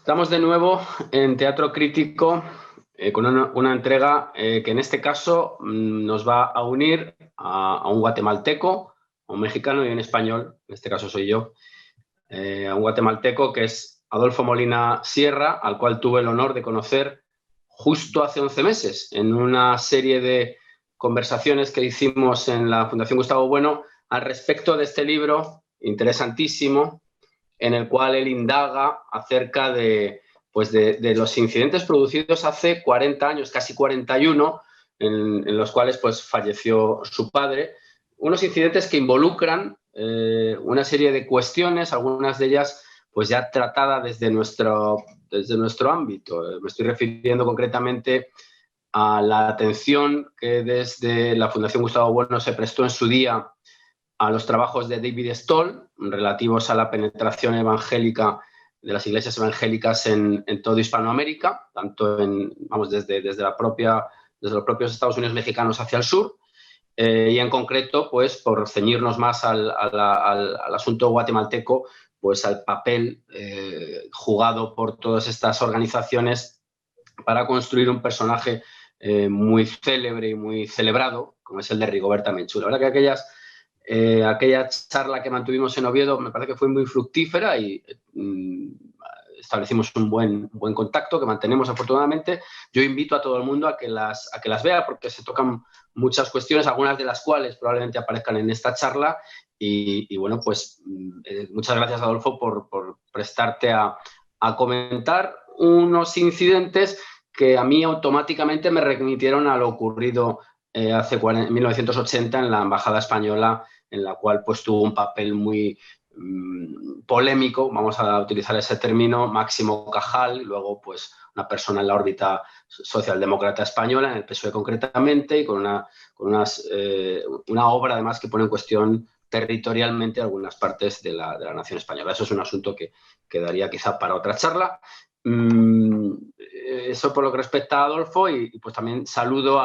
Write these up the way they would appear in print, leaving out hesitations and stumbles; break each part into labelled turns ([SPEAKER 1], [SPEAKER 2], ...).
[SPEAKER 1] Estamos de nuevo en Teatro Crítico con una entrega que en este caso nos va a unir a un guatemalteco, a un mexicano y un español, en este caso soy yo, a un guatemalteco que es Adolfo Molina Sierra, al cual tuve el honor de conocer justo hace 11 meses en una serie de conversaciones que hicimos en la Fundación Gustavo Bueno al respecto de este libro interesantísimo, en el cual él indaga acerca de los incidentes producidos hace 40 años, casi 41, en los cuales pues, falleció su padre. Unos incidentes que involucran una serie de cuestiones, algunas de ellas pues, ya tratadas desde nuestro ámbito. Me estoy refiriendo concretamente a la atención que desde la Fundación Gustavo Bueno se prestó en su día a los trabajos de David Stoll relativos a la penetración evangélica de las iglesias evangélicas en toda Hispanoamérica, tanto desde los propios Estados Unidos mexicanos hacia el sur, y en concreto, pues, por ceñirnos más al asunto guatemalteco, pues al papel jugado por todas estas organizaciones para construir un personaje muy célebre y muy celebrado, como es el de Rigoberta Menchú. La verdad que aquella charla que mantuvimos en Oviedo me parece que fue muy fructífera y establecimos un buen contacto que mantenemos afortunadamente. Yo invito a todo el mundo a que las vea porque se tocan muchas cuestiones, algunas de las cuales probablemente aparezcan en esta charla y bueno, pues muchas gracias, Adolfo, por prestarte a comentar unos incidentes que a mí automáticamente me remitieron a lo ocurrido en 1980 en la Embajada Española, en la cual pues tuvo un papel muy polémico, vamos a utilizar ese término, Máximo Cajal, luego pues una persona en la órbita socialdemócrata española, en el PSOE concretamente, y con una obra además que pone en cuestión territorialmente algunas partes de la nación española. Eso es un asunto que quedaría quizá para otra charla. Eso por lo que respecta a Adolfo y pues también saludo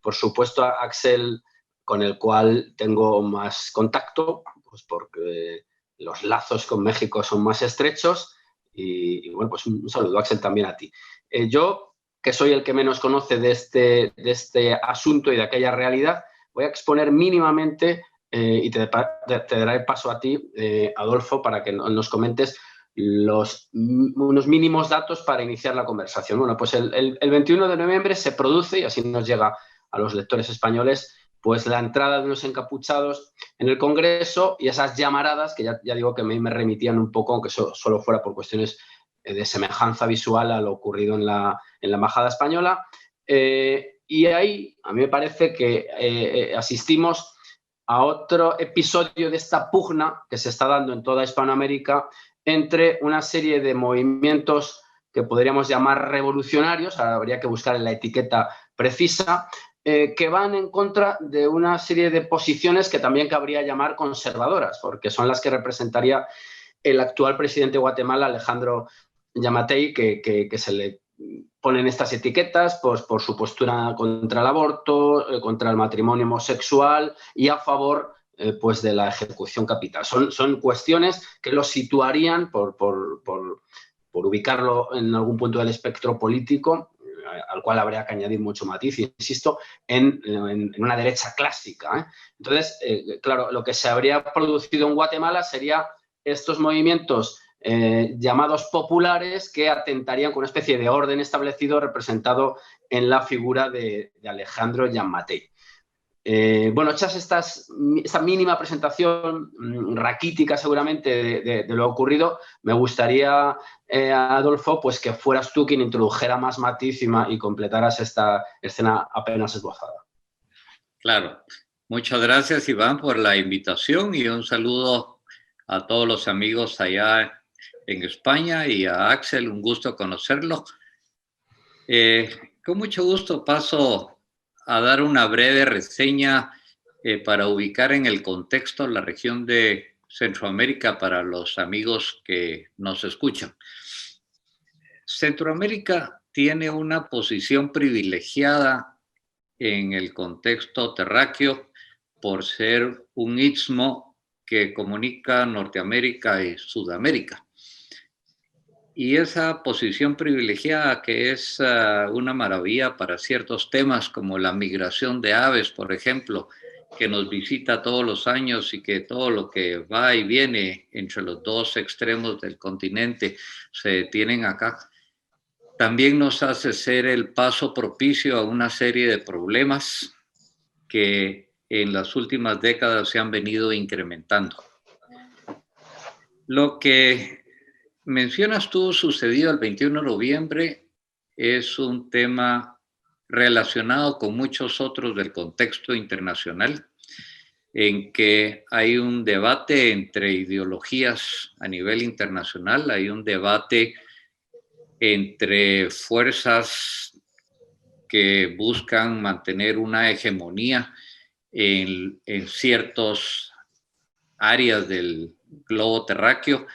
[SPEAKER 1] por supuesto a Axel, con el cual tengo más contacto, pues porque los lazos con México son más estrechos y bueno, pues un saludo, Axel, también a ti. Yo, que soy el que menos conoce de este asunto y de aquella realidad, voy a exponer mínimamente y te daré paso a ti, Adolfo, para que nos comentes unos mínimos datos para iniciar la conversación. Bueno, pues el 21 de noviembre se produce, y así nos llega a los lectores españoles, pues la entrada de unos encapuchados en el Congreso y esas llamaradas que ya digo que me remitían un poco, aunque solo fuera por cuestiones de semejanza visual a lo ocurrido en la Embajada Española. Y ahí a mí me parece que asistimos a otro episodio de esta pugna que se está dando en toda Hispanoamérica entre una serie de movimientos que podríamos llamar revolucionarios, ahora habría que buscar la etiqueta precisa, que van en contra de una serie de posiciones que también cabría llamar conservadoras, porque son las que representaría el actual presidente de Guatemala, Alejandro Yamatei, que se le ponen estas etiquetas pues, por su postura contra el aborto, contra el matrimonio homosexual y a favor pues de la ejecución capital. Son cuestiones que lo situarían, por ubicarlo en algún punto del espectro político, al cual habría que añadir mucho matiz, insisto, en una derecha clásica. Entonces, claro, lo que se habría producido en Guatemala sería estos movimientos llamados populares que atentarían con una especie de orden establecido representado en la figura de Alejandro Yamatei. Bueno, hechas esta mínima presentación raquítica seguramente de lo ocurrido, me gustaría, Adolfo, pues que fueras tú quien introdujera más matiz y completaras esta escena apenas esbozada.
[SPEAKER 2] Claro. Muchas gracias, Iván, por la invitación y un saludo a todos los amigos allá en España y a Axel, un gusto conocerlo. Con mucho gusto paso a dar una breve reseña para ubicar en el contexto la región de Centroamérica para los amigos que nos escuchan. Centroamérica tiene una posición privilegiada en el contexto terráqueo por ser un istmo que comunica Norteamérica y Sudamérica. Y esa posición privilegiada, que es una maravilla para ciertos temas como la migración de aves, por ejemplo, que nos visita todos los años y que todo lo que va y viene entre los dos extremos del continente se detienen acá, también nos hace ser el paso propicio a una serie de problemas que en las últimas décadas se han venido incrementando. Lo que mencionas tú sucedido el 21 de noviembre es un tema relacionado con muchos otros del contexto internacional, en que hay un debate entre ideologías a nivel internacional, hay un debate entre fuerzas que buscan mantener una hegemonía en ciertas áreas del globo terráqueo.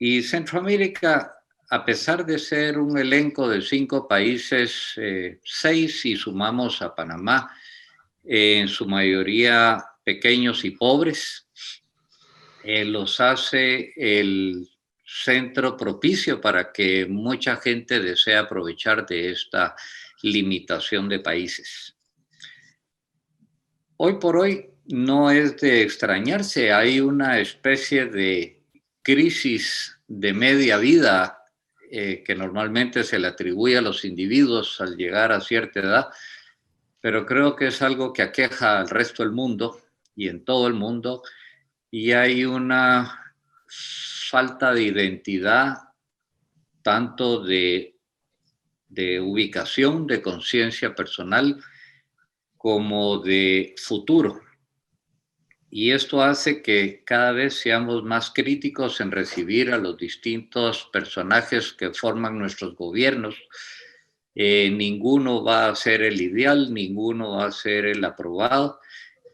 [SPEAKER 2] Y Centroamérica, a pesar de ser un elenco de 5 países, 6 si sumamos a Panamá, en su mayoría pequeños y pobres, los hace el centro propicio para que mucha gente desee aprovechar de esta limitación de países. Hoy por hoy no es de extrañarse, hay una especie de crisis de media vida que normalmente se le atribuye a los individuos al llegar a cierta edad, pero creo que es algo que aqueja al resto del mundo y en todo el mundo, y hay una falta de identidad, tanto de ubicación, de conciencia personal, como de futuro. Y esto hace que cada vez seamos más críticos en recibir a los distintos personajes que forman nuestros gobiernos. Ninguno va a ser el ideal, ninguno va a ser el aprobado,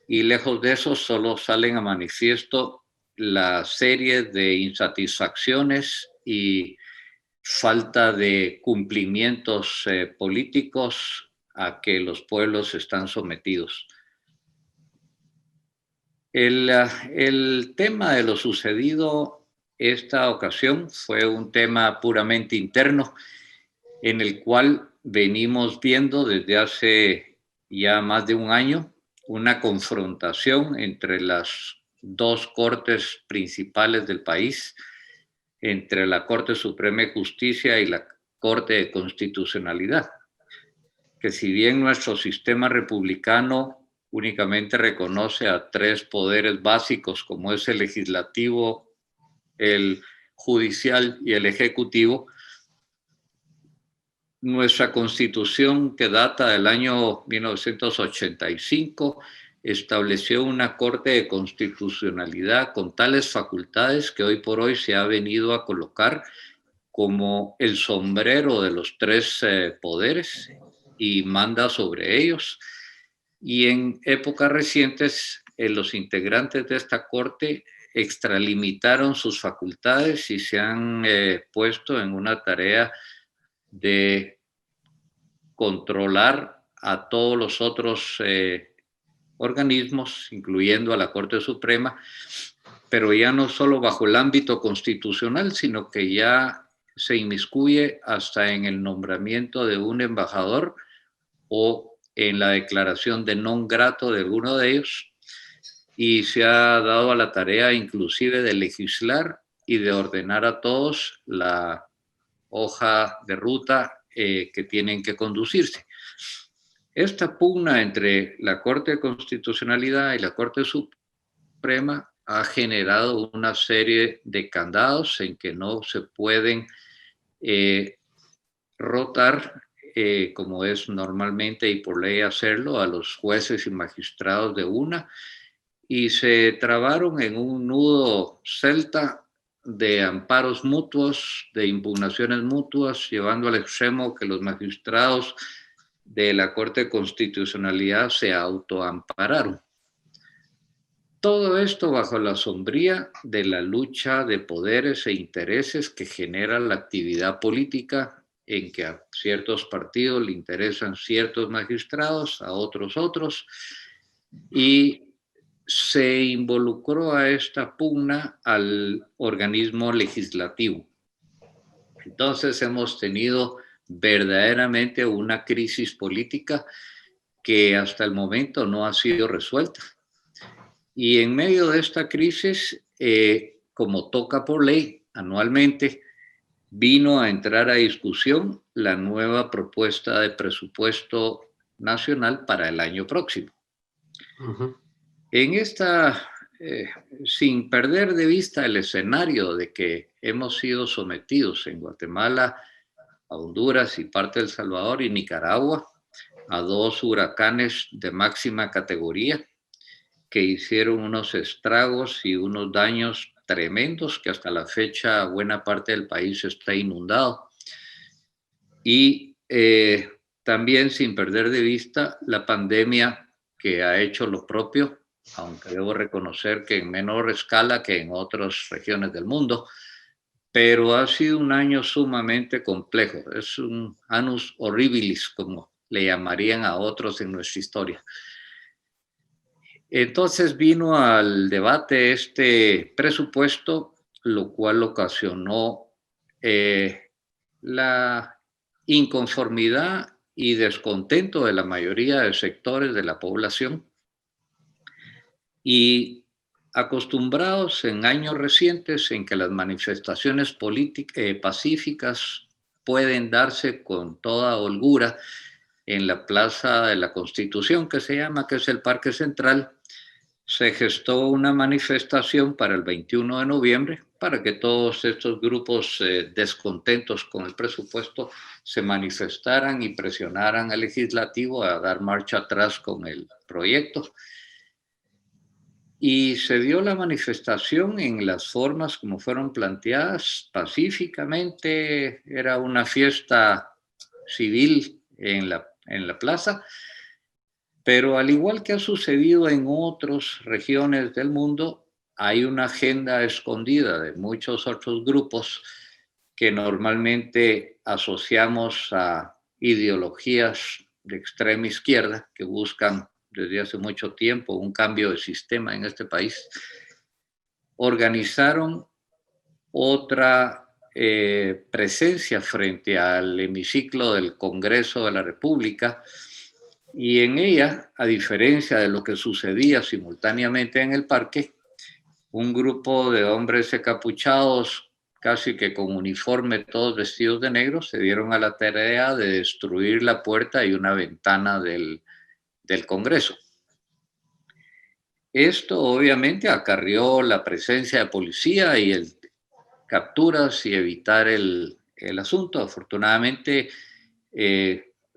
[SPEAKER 2] y lejos de eso solo salen a manifiesto la serie de insatisfacciones y falta de cumplimientos políticos a que los pueblos están sometidos. El tema de lo sucedido esta ocasión fue un tema puramente interno, en el cual venimos viendo desde hace ya más de un año una confrontación entre las dos cortes principales del país, entre la Corte Suprema de Justicia y la Corte de Constitucionalidad, que si bien nuestro sistema republicano únicamente reconoce a 3 poderes básicos, como es el legislativo, el judicial y el ejecutivo, nuestra Constitución, que data del año 1985, estableció una Corte de Constitucionalidad con tales facultades que hoy por hoy se ha venido a colocar como el sombrero de los 3 poderes y manda sobre ellos. Y en épocas recientes, los integrantes de esta Corte extralimitaron sus facultades y se han puesto en una tarea de controlar a todos los otros organismos, incluyendo a la Corte Suprema, pero ya no solo bajo el ámbito constitucional, sino que ya se inmiscuye hasta en el nombramiento de un embajador o en la declaración de non grato de alguno de ellos, y se ha dado a la tarea inclusive de legislar y de ordenar a todos la hoja de ruta que tienen que conducirse. Esta pugna entre la Corte de Constitucionalidad y la Corte Suprema ha generado una serie de candados en que no se pueden rotar como es normalmente y por ley hacerlo a los jueces y magistrados de una, y se trabaron en un nudo celta de amparos mutuos, de impugnaciones mutuas, llevando al extremo que los magistrados de la Corte de Constitucionalidad se autoampararon. Todo esto bajo la sombría de la lucha de poderes e intereses que genera la actividad política, en que a ciertos partidos le interesan ciertos magistrados, a otros, y se involucró a esta pugna al organismo legislativo. Entonces hemos tenido verdaderamente una crisis política que hasta el momento no ha sido resuelta. Y en medio de esta crisis, como toca por ley anualmente, vino a entrar a discusión la nueva propuesta de presupuesto nacional para el año próximo.
[SPEAKER 1] Ujú.
[SPEAKER 2] En esta, sin perder de vista el escenario de que hemos sido sometidos en Guatemala, a Honduras y parte de El Salvador y Nicaragua a 2 huracanes de máxima categoría que hicieron unos estragos y unos daños tremendos, que hasta la fecha buena parte del país está inundado. Y también sin perder de vista la pandemia que ha hecho lo propio, aunque debo reconocer que en menor escala que en otras regiones del mundo, pero ha sido un año sumamente complejo. Es un annus horribilis, como le llamarían a otros en nuestra historia. Entonces vino al debate este presupuesto, lo cual ocasionó la inconformidad y descontento de la mayoría de sectores de la población. Y acostumbrados en años recientes en que las manifestaciones pacíficas pueden darse con toda holgura en la Plaza de la Constitución, que se llama, que es el Parque Central, se gestó una manifestación para el 21 de noviembre para que todos estos grupos descontentos con el presupuesto se manifestaran y presionaran al legislativo a dar marcha atrás con el proyecto. Y se dio la manifestación en las formas como fueron planteadas pacíficamente. Era una fiesta civil en la plaza, pero al igual que ha sucedido en otras regiones del mundo, hay una agenda escondida de muchos otros grupos que normalmente asociamos a ideologías de extrema izquierda que buscan desde hace mucho tiempo un cambio de sistema en este país. Organizaron otra presencia frente al hemiciclo del Congreso de la República, y en ella, a diferencia de lo que sucedía simultáneamente en el parque, un grupo de hombres encapuchados, casi que con uniforme, todos vestidos de negro, se dieron a la tarea de destruir la puerta y una ventana del Congreso. Esto obviamente acarrió la presencia de policía y capturas y evitar el asunto. Afortunadamente,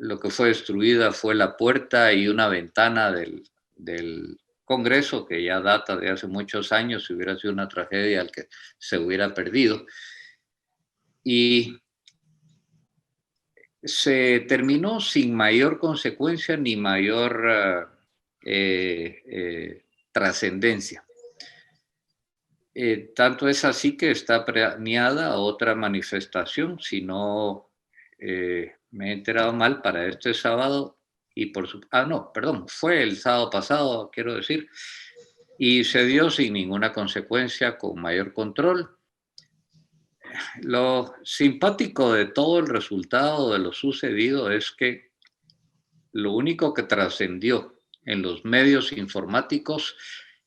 [SPEAKER 2] lo que fue destruida fue la puerta y una ventana del Congreso, que ya data de hace muchos años. Si hubiera sido una tragedia al que se hubiera perdido. Y se terminó sin mayor consecuencia ni mayor trascendencia. Tanto es así que está planeada otra manifestación, si no me he enterado mal, para este sábado y fue el sábado pasado, quiero decir, y se dio sin ninguna consecuencia, con mayor control. Lo simpático de todo el resultado de lo sucedido es que lo único que trascendió en los medios informáticos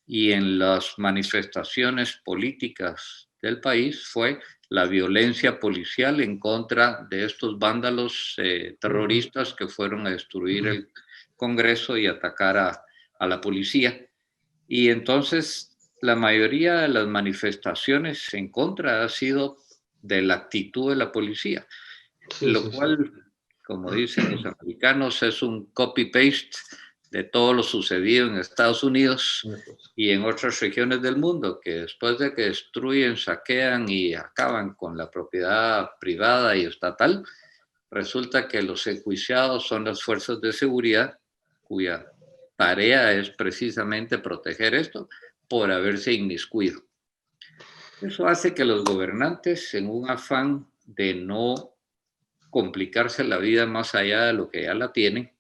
[SPEAKER 2] y en las manifestaciones políticas del país fue la violencia policial en contra de estos vándalos terroristas que fueron a destruir el Congreso y atacar a la policía. Y entonces la mayoría de las manifestaciones en contra ha sido de la actitud de la policía, lo cual, como dicen los americanos, es un copy-paste de todo lo sucedido en Estados Unidos y en otras regiones del mundo, que después de que destruyen, saquean y acaban con la propiedad privada y estatal, resulta que los enjuiciados son las fuerzas de seguridad, cuya tarea es precisamente proteger esto por haberse inmiscuido. Eso hace que los gobernantes, en un afán de no complicarse la vida más allá de lo que ya la tienen,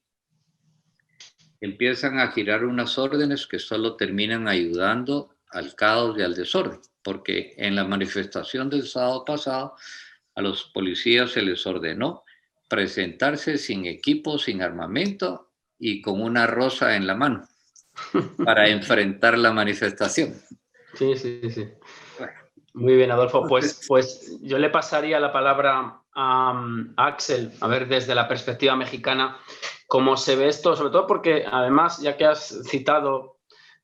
[SPEAKER 2] empiezan a girar unas órdenes que solo terminan ayudando al caos y al desorden, porque en la manifestación del sábado pasado, a los policías se les ordenó presentarse sin equipo, sin armamento y con una rosa en la mano para enfrentar la manifestación.
[SPEAKER 1] Sí, sí, sí. Muy bien, Adolfo. Pues yo le pasaría la palabra a Axel, a ver desde la perspectiva mexicana cómo se ve esto, sobre todo porque además, ya que has citado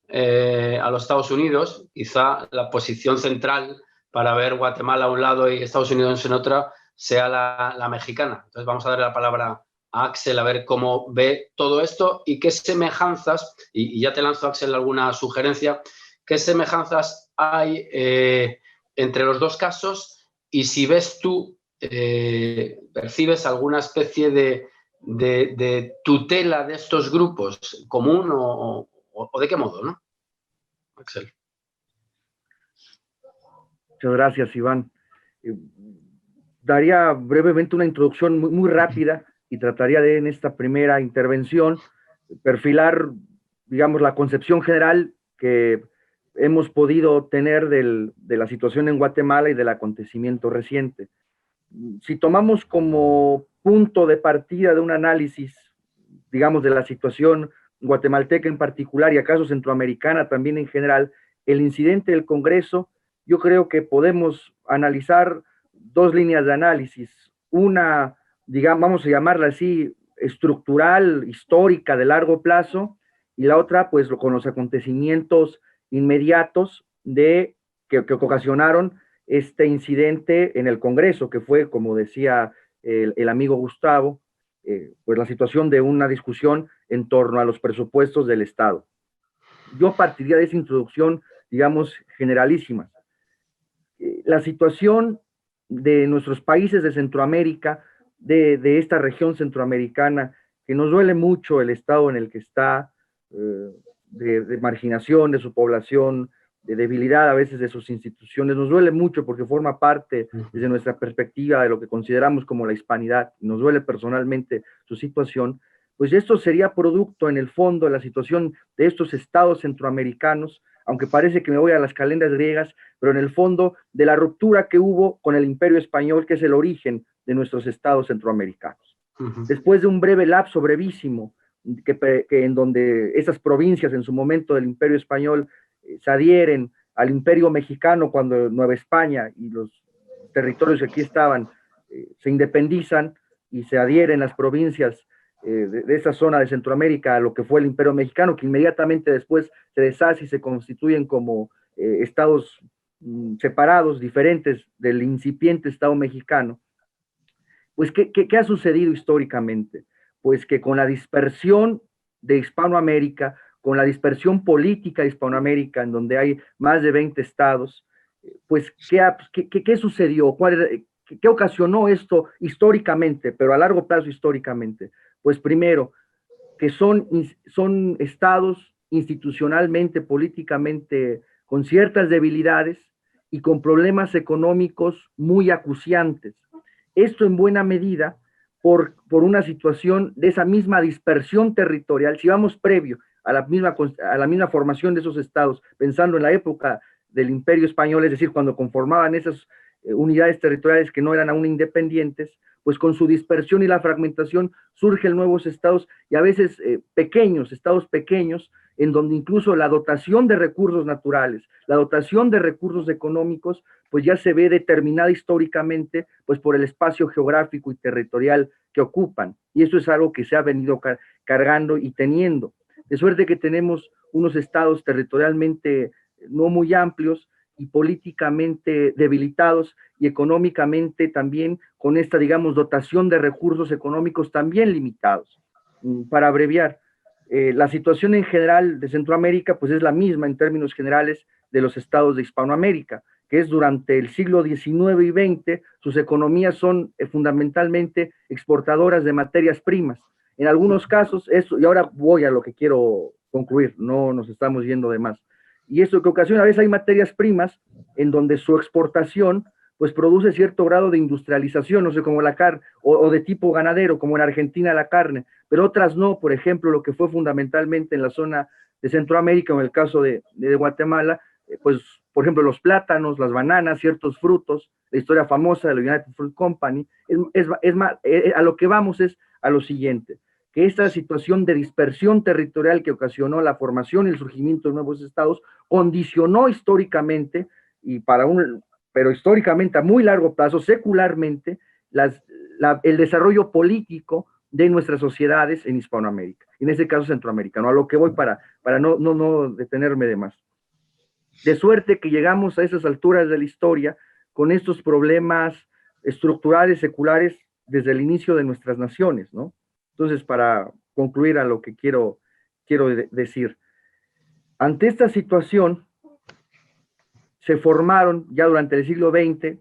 [SPEAKER 1] a los Estados Unidos, quizá la posición central para ver Guatemala a un lado y Estados Unidos en otra sea la mexicana. Entonces vamos a darle la palabra a Axel a ver cómo ve todo esto y qué semejanzas, y ya te lanzo, Axel, alguna sugerencia, qué semejanzas hay entre los dos casos y si ves tú, percibes alguna especie de tutela de estos grupos común o de qué modo, ¿no? Axel.
[SPEAKER 3] Muchas gracias, Iván. Daría brevemente una introducción muy rápida y trataría de, en esta primera intervención, perfilar, digamos, la concepción general que hemos podido tener de la situación en Guatemala y del acontecimiento reciente. Si tomamos como punto de partida de un análisis, digamos, de la situación guatemalteca en particular y acaso centroamericana también en general, el incidente del Congreso, yo creo que podemos analizar dos líneas de análisis. Una, digamos, vamos a llamarla así, estructural, histórica, de largo plazo, y la otra, pues, con los acontecimientos inmediatos que ocasionaron este incidente en el Congreso, que fue, como decía el amigo Gustavo, pues la situación de una discusión en torno a los presupuestos del Estado. Yo partiría de esa introducción, digamos, generalísima. La situación de nuestros países de Centroamérica, de esta región centroamericana, que nos duele mucho el estado en el que está, de marginación de su población, de debilidad a veces de sus instituciones, nos duele mucho porque forma parte desde nuestra perspectiva de lo que consideramos como la hispanidad, nos duele personalmente su situación, pues esto sería producto en el fondo de la situación de estos estados centroamericanos, aunque parece que me voy a las calendas griegas, pero en el fondo de la ruptura que hubo con el Imperio Español, que es el origen de nuestros estados centroamericanos. Después de un breve lapso, brevísimo, que en donde esas provincias en su momento del Imperio Español se adhieren al Imperio Mexicano cuando Nueva España y los territorios que aquí estaban se independizan y se adhieren las provincias de esa zona de Centroamérica a lo que fue el Imperio Mexicano, que inmediatamente después se deshace y se constituyen como estados separados, diferentes del incipiente Estado mexicano. Pues, ¿qué ha sucedido históricamente? Pues que con la dispersión de Hispanoamérica, con la dispersión política de Hispanoamérica, en donde hay más de 20 estados, pues, ¿qué sucedió? ¿Qué ocasionó esto históricamente, pero a largo plazo históricamente? Pues primero, que son estados institucionalmente, políticamente, con ciertas debilidades y con problemas económicos muy acuciantes. Esto en buena medida por una situación de esa misma dispersión territorial. Si vamos previo a la misma formación de esos estados, pensando en la época del Imperio Español, es decir, cuando conformaban esas unidades territoriales que no eran aún independientes, pues con su dispersión y la fragmentación surgen nuevos estados y a veces estados pequeños, en donde incluso la dotación de recursos naturales, la dotación de recursos económicos, pues ya se ve determinada históricamente, pues por el espacio geográfico y territorial que ocupan. Y eso es algo que se ha venido cargando y teniendo. De suerte que tenemos unos estados territorialmente no muy amplios y políticamente debilitados y económicamente también con esta, digamos, dotación de recursos económicos también limitados. Para abreviar, la situación en general de Centroamérica pues es la misma en términos generales de los estados de Hispanoamérica, que es durante el siglo XIX y XX, sus economías son fundamentalmente exportadoras de materias primas. En algunos casos, y ahora voy a lo que quiero concluir, no nos estamos yendo de más. Y eso que ocasiona, a veces hay materias primas en donde su exportación pues produce cierto grado de industrialización, no sé, como la carne, o de tipo ganadero, como en Argentina la carne, pero otras no. Por ejemplo, lo que fue fundamentalmente en la zona de Centroamérica, en el caso de Guatemala, pues, por ejemplo, los plátanos, las bananas, ciertos frutos, la historia famosa de la United Fruit Company. A lo que vamos es a lo siguiente, que esta situación de dispersión territorial que ocasionó la formación y el surgimiento de nuevos estados condicionó históricamente, pero históricamente a muy largo plazo, secularmente, el desarrollo político de nuestras sociedades en Hispanoamérica, en este caso centroamericano, a lo que voy para no detenerme de más. De suerte que llegamos a esas alturas de la historia con estos problemas estructurales, seculares, desde el inicio de nuestras naciones, ¿no? Entonces, para concluir a lo que quiero decir, ante esta situación se formaron ya durante el siglo XX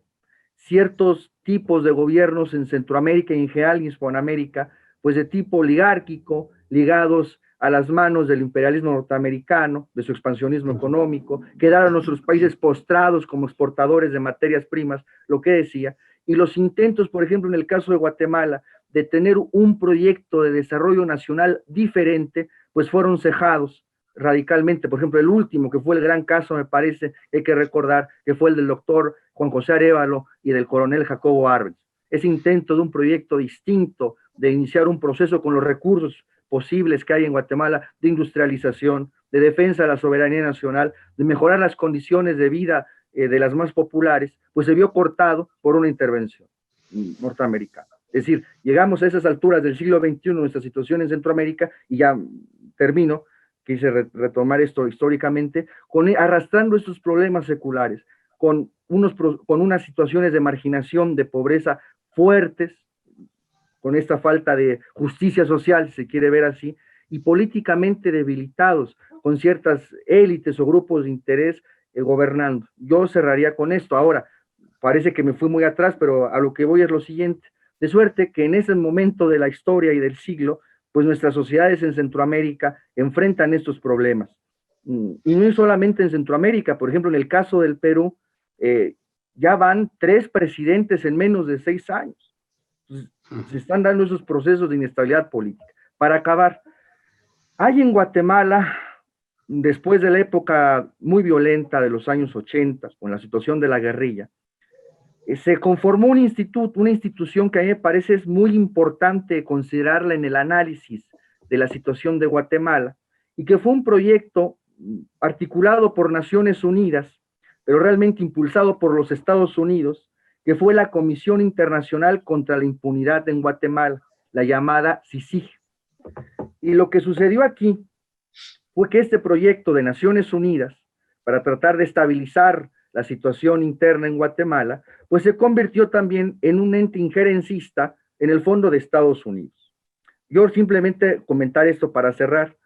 [SPEAKER 3] ciertos tipos de gobiernos en Centroamérica y en general en Hispanoamérica, pues de tipo oligárquico, ligados a las manos del imperialismo norteamericano, de su expansionismo económico, quedaron nuestros países postrados como exportadores de materias primas, lo que decía, y los intentos, por ejemplo, en el caso de Guatemala, de tener un proyecto de desarrollo nacional diferente, pues fueron cejados radicalmente. Por ejemplo, el último, que fue el gran caso, me parece, hay que recordar, que fue el del doctor Juan José Arévalo y del coronel Jacobo Arbenz. Ese intento de un proyecto distinto, de iniciar un proceso con los recursos posibles que hay en Guatemala, de industrialización, de defensa de la soberanía nacional, de mejorar las condiciones de vida de las más populares, pues se vio cortado por una intervención norteamericana. Es decir, llegamos a esas alturas del siglo XXI, nuestra situación en Centroamérica, y ya termino, quise retomar esto históricamente, arrastrando estos problemas seculares, con unas situaciones de marginación, de pobreza fuertes, con esta falta de justicia social, si se quiere ver así, y políticamente debilitados, con ciertas élites o grupos de interés gobernando. Yo cerraría con esto. Ahora, parece que me fui muy atrás, pero a lo que voy es lo siguiente, de suerte que en ese momento de la historia y del siglo, pues nuestras sociedades en Centroamérica enfrentan estos problemas. Y no solamente en Centroamérica, por ejemplo, en el caso del Perú, ya van 3 presidentes en menos de 6 años. Entonces, se están dando esos procesos de inestabilidad política. Para acabar, hay en Guatemala, después de la época muy violenta de los años 80, con la situación de la guerrilla, se conformó una institución que a mí me parece es muy importante considerarla en el análisis de la situación de Guatemala, y que fue un proyecto articulado por Naciones Unidas, pero realmente impulsado por los Estados Unidos, que fue la Comisión Internacional contra la Impunidad en Guatemala, la llamada CICIG. Y lo que sucedió aquí fue que este proyecto de Naciones Unidas, para tratar de estabilizar la situación interna en Guatemala, pues se convirtió también en un ente injerencista en el fondo de Estados Unidos. Yo simplemente comentar esto para cerrar.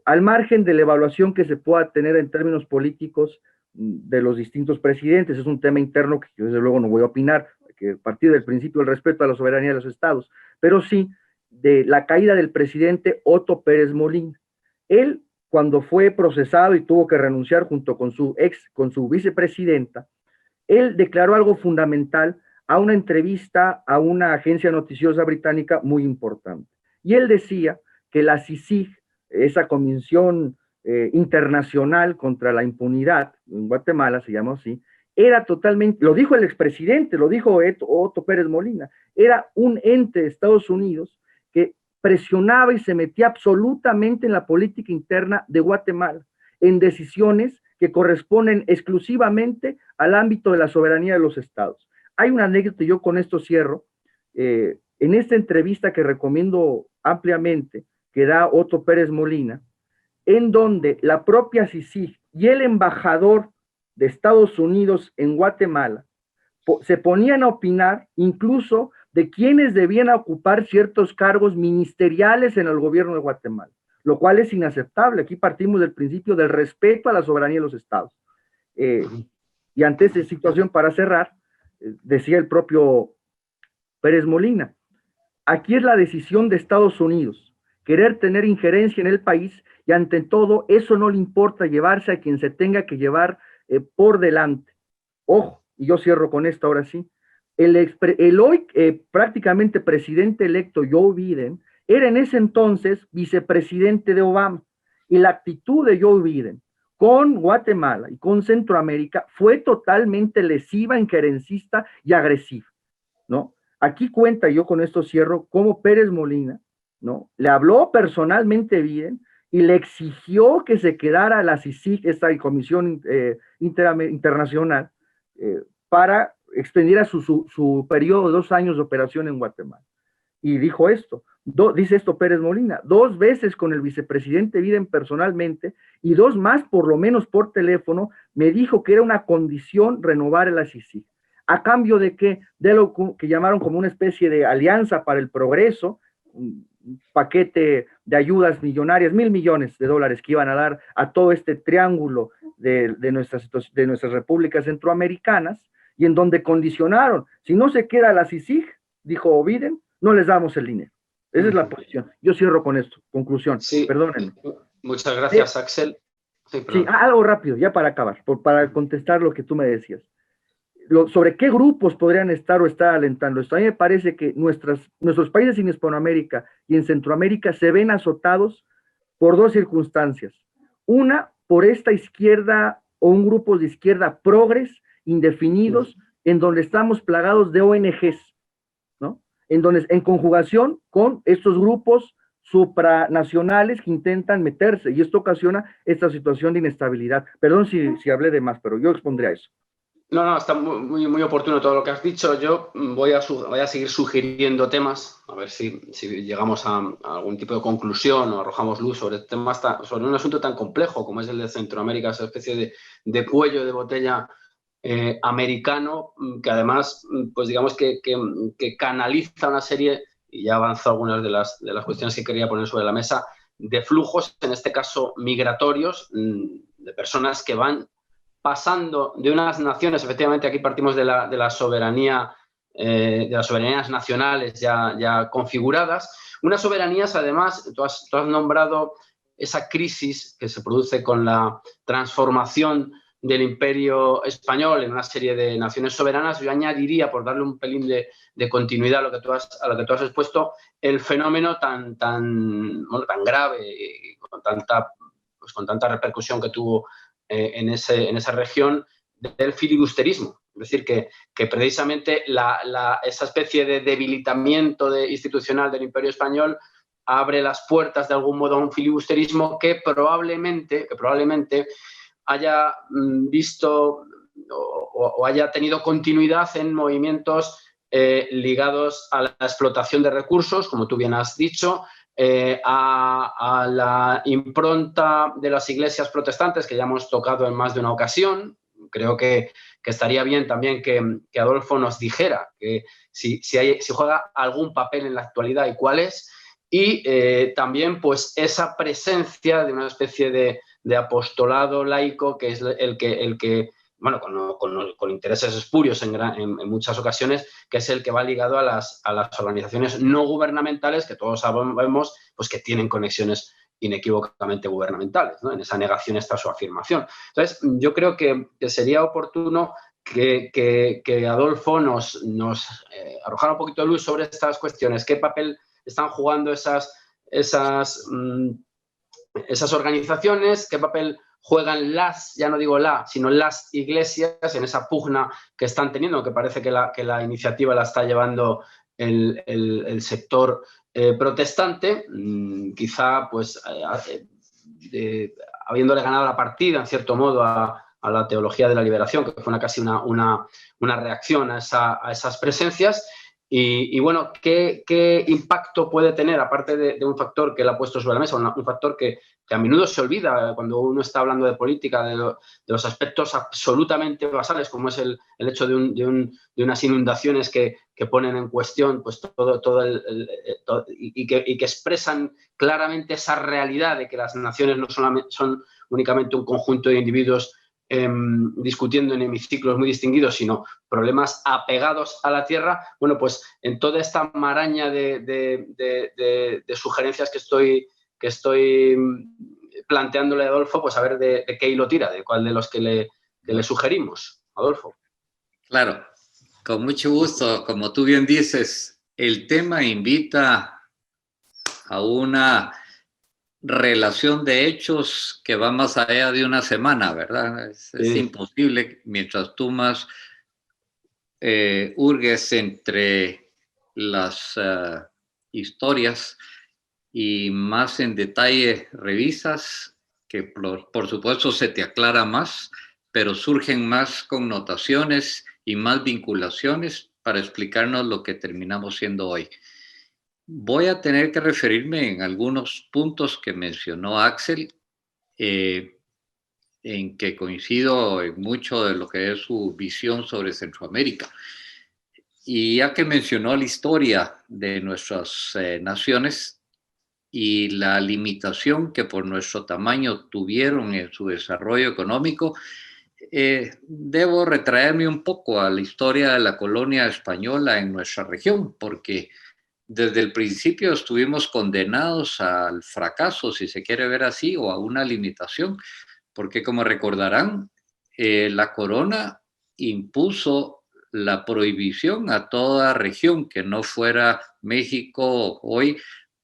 [SPEAKER 3] Al margen de la evaluación que se pueda tener en términos políticos de los distintos presidentes, es un tema interno que yo desde luego no voy a opinar, que a partir del principio del respeto a la soberanía de los estados, pero sí de la caída del presidente Otto Pérez Molina. Él, cuando fue procesado y tuvo que renunciar junto con su vicepresidenta, él declaró algo fundamental a una entrevista a una agencia noticiosa británica muy importante. Y él decía que la CICIG, esa comisión internacional contra la impunidad, en Guatemala se llama así, era totalmente, lo dijo el expresidente, lo dijo Otto Pérez Molina, era un ente de Estados Unidos que presionaba y se metía absolutamente en la política interna de Guatemala, en decisiones que corresponden exclusivamente al ámbito de la soberanía de los estados. Hay una anécdota, y yo con esto cierro, en esta entrevista que recomiendo ampliamente, que da Otto Pérez Molina, en donde la propia CICIG y el embajador de Estados Unidos en Guatemala se ponían a opinar incluso de quiénes debían ocupar ciertos cargos ministeriales en el gobierno de Guatemala, lo cual es inaceptable. Aquí partimos del principio del respeto a la soberanía de los estados. Y ante esa situación, para cerrar, decía el propio Pérez Molina, aquí es la decisión de Estados Unidos, querer tener injerencia en el país, y ante todo, eso no le importa llevarse a quien se tenga que llevar por delante. Ojo, y yo cierro con esto ahora sí, el hoy prácticamente presidente electo Joe Biden era en ese entonces vicepresidente de Obama, y la actitud de Joe Biden con Guatemala y con Centroamérica fue totalmente lesiva, injerencista y agresiva, ¿no? Aquí cuenta, yo con esto cierro, cómo Pérez Molina, ¿no? Le habló personalmente Biden y le exigió que se quedara la CICIG, esta comisión internacional, para extendiera su periodo de 2 años de operación en Guatemala. Y dijo esto, dice esto Pérez Molina, 2 veces con el vicepresidente Biden personalmente y 2 más por lo menos por teléfono, me dijo que era una condición renovar el CICIG. ¿A cambio de qué? De lo que llamaron como una especie de alianza para el progreso, un paquete de ayudas millonarias, $1,000 millones que iban a dar a todo este triángulo de nuestras repúblicas centroamericanas, y en donde condicionaron, si no se queda la CICIG, dijo Biden, no les damos el dinero. Esa es la posición. Yo cierro con esto. Conclusión.
[SPEAKER 1] Sí,
[SPEAKER 3] perdónenme.
[SPEAKER 1] Muchas gracias, Axel.
[SPEAKER 3] Sí, algo rápido, ya para acabar, para contestar lo que tú me decías. Sobre qué grupos podrían estar o estar alentando esto. A mí me parece que nuestros países en Hispanoamérica y en Centroamérica se ven azotados por 2 circunstancias. Una, por esta izquierda o un grupo de izquierda progres, indefinidos, en donde estamos plagados de ONGs, ¿no? En conjugación con estos grupos supranacionales que intentan meterse, y esto ocasiona esta situación de inestabilidad. Perdón si hablé de más, pero yo expondría eso.
[SPEAKER 1] No, está muy oportuno todo lo que has dicho. Yo voy a seguir sugiriendo temas, a ver si llegamos a algún tipo de conclusión o arrojamos luz sobre sobre un asunto tan complejo como es el de Centroamérica, esa especie de cuello de botella americano, que además, pues digamos que canaliza una serie, y ya avanzó algunas de las cuestiones que quería poner sobre la mesa, de flujos, en este caso migratorios, de personas que van pasando de unas naciones, efectivamente aquí partimos de la soberanía, de las soberanías nacionales ya configuradas, unas soberanías además, tú has nombrado esa crisis que se produce con la transformación del Imperio Español en una serie de naciones soberanas. Yo añadiría, por darle un pelín de continuidad a lo que tú has expuesto, el fenómeno tan grave y con tanta repercusión que tuvo en esa región del filibusterismo. Es decir, que precisamente esa especie de debilitamiento institucional del Imperio Español abre las puertas de algún modo a un filibusterismo que probablemente haya visto o haya tenido continuidad en movimientos ligados a la explotación de recursos, como tú bien has dicho, a la impronta de las iglesias protestantes, que ya hemos tocado en más de una ocasión. Creo que estaría bien también que Adolfo nos dijera que si juega algún papel en la actualidad y cuál es, y también pues esa presencia de una especie de apostolado laico que es el que bueno, con intereses espurios en muchas ocasiones, que es el que va ligado a las organizaciones no gubernamentales, que todos sabemos pues, que tienen conexiones inequívocamente gubernamentales, ¿no? En esa negación está su afirmación. Entonces, yo creo que sería oportuno que Adolfo nos arrojara un poquito de luz sobre estas cuestiones. ¿Qué papel están jugando esas organizaciones? ¿Qué papel juegan ya no digo sino las iglesias en esa pugna que están teniendo, que parece que la iniciativa la está llevando el sector protestante, quizá pues habiéndole ganado la partida en cierto modo a la teología de la liberación, que fue casi una reacción a esas presencias. Y bueno, ¿qué impacto puede tener, aparte de un factor que él ha puesto sobre la mesa, un factor que a menudo se olvida cuando uno está hablando de política, de los aspectos absolutamente basales, como es el hecho de unas inundaciones que ponen en cuestión pues todo y que expresan claramente esa realidad de que las naciones no son únicamente un conjunto de individuos discutiendo en hemiciclos muy distinguidos, sino problemas apegados a la tierra. Bueno, pues en toda esta maraña de sugerencias que estoy planteándole a Adolfo, pues a ver de qué hilo tira, de cuál de los que le sugerimos, Adolfo.
[SPEAKER 2] Claro, con mucho gusto. Como tú bien dices, el tema invita a una relación de hechos que va más allá de una semana, ¿verdad? Es imposible mientras tú más hurgues entre las historias y más en detalle revisas, que por supuesto se te aclara más, pero surgen más connotaciones y más vinculaciones para explicarnos lo que terminamos siendo hoy. Voy a tener que referirme en algunos puntos que mencionó Axel, en que coincido en mucho de lo que es su visión sobre Centroamérica. Y ya que mencionó la historia de nuestras naciones y la limitación que por nuestro tamaño tuvieron en su desarrollo económico, debo retraerme un poco a la historia de la colonia española en nuestra región, porque desde el principio estuvimos condenados al fracaso, si se quiere ver así, o a una limitación, porque como recordarán, la corona impuso la prohibición a toda región que no fuera México hoy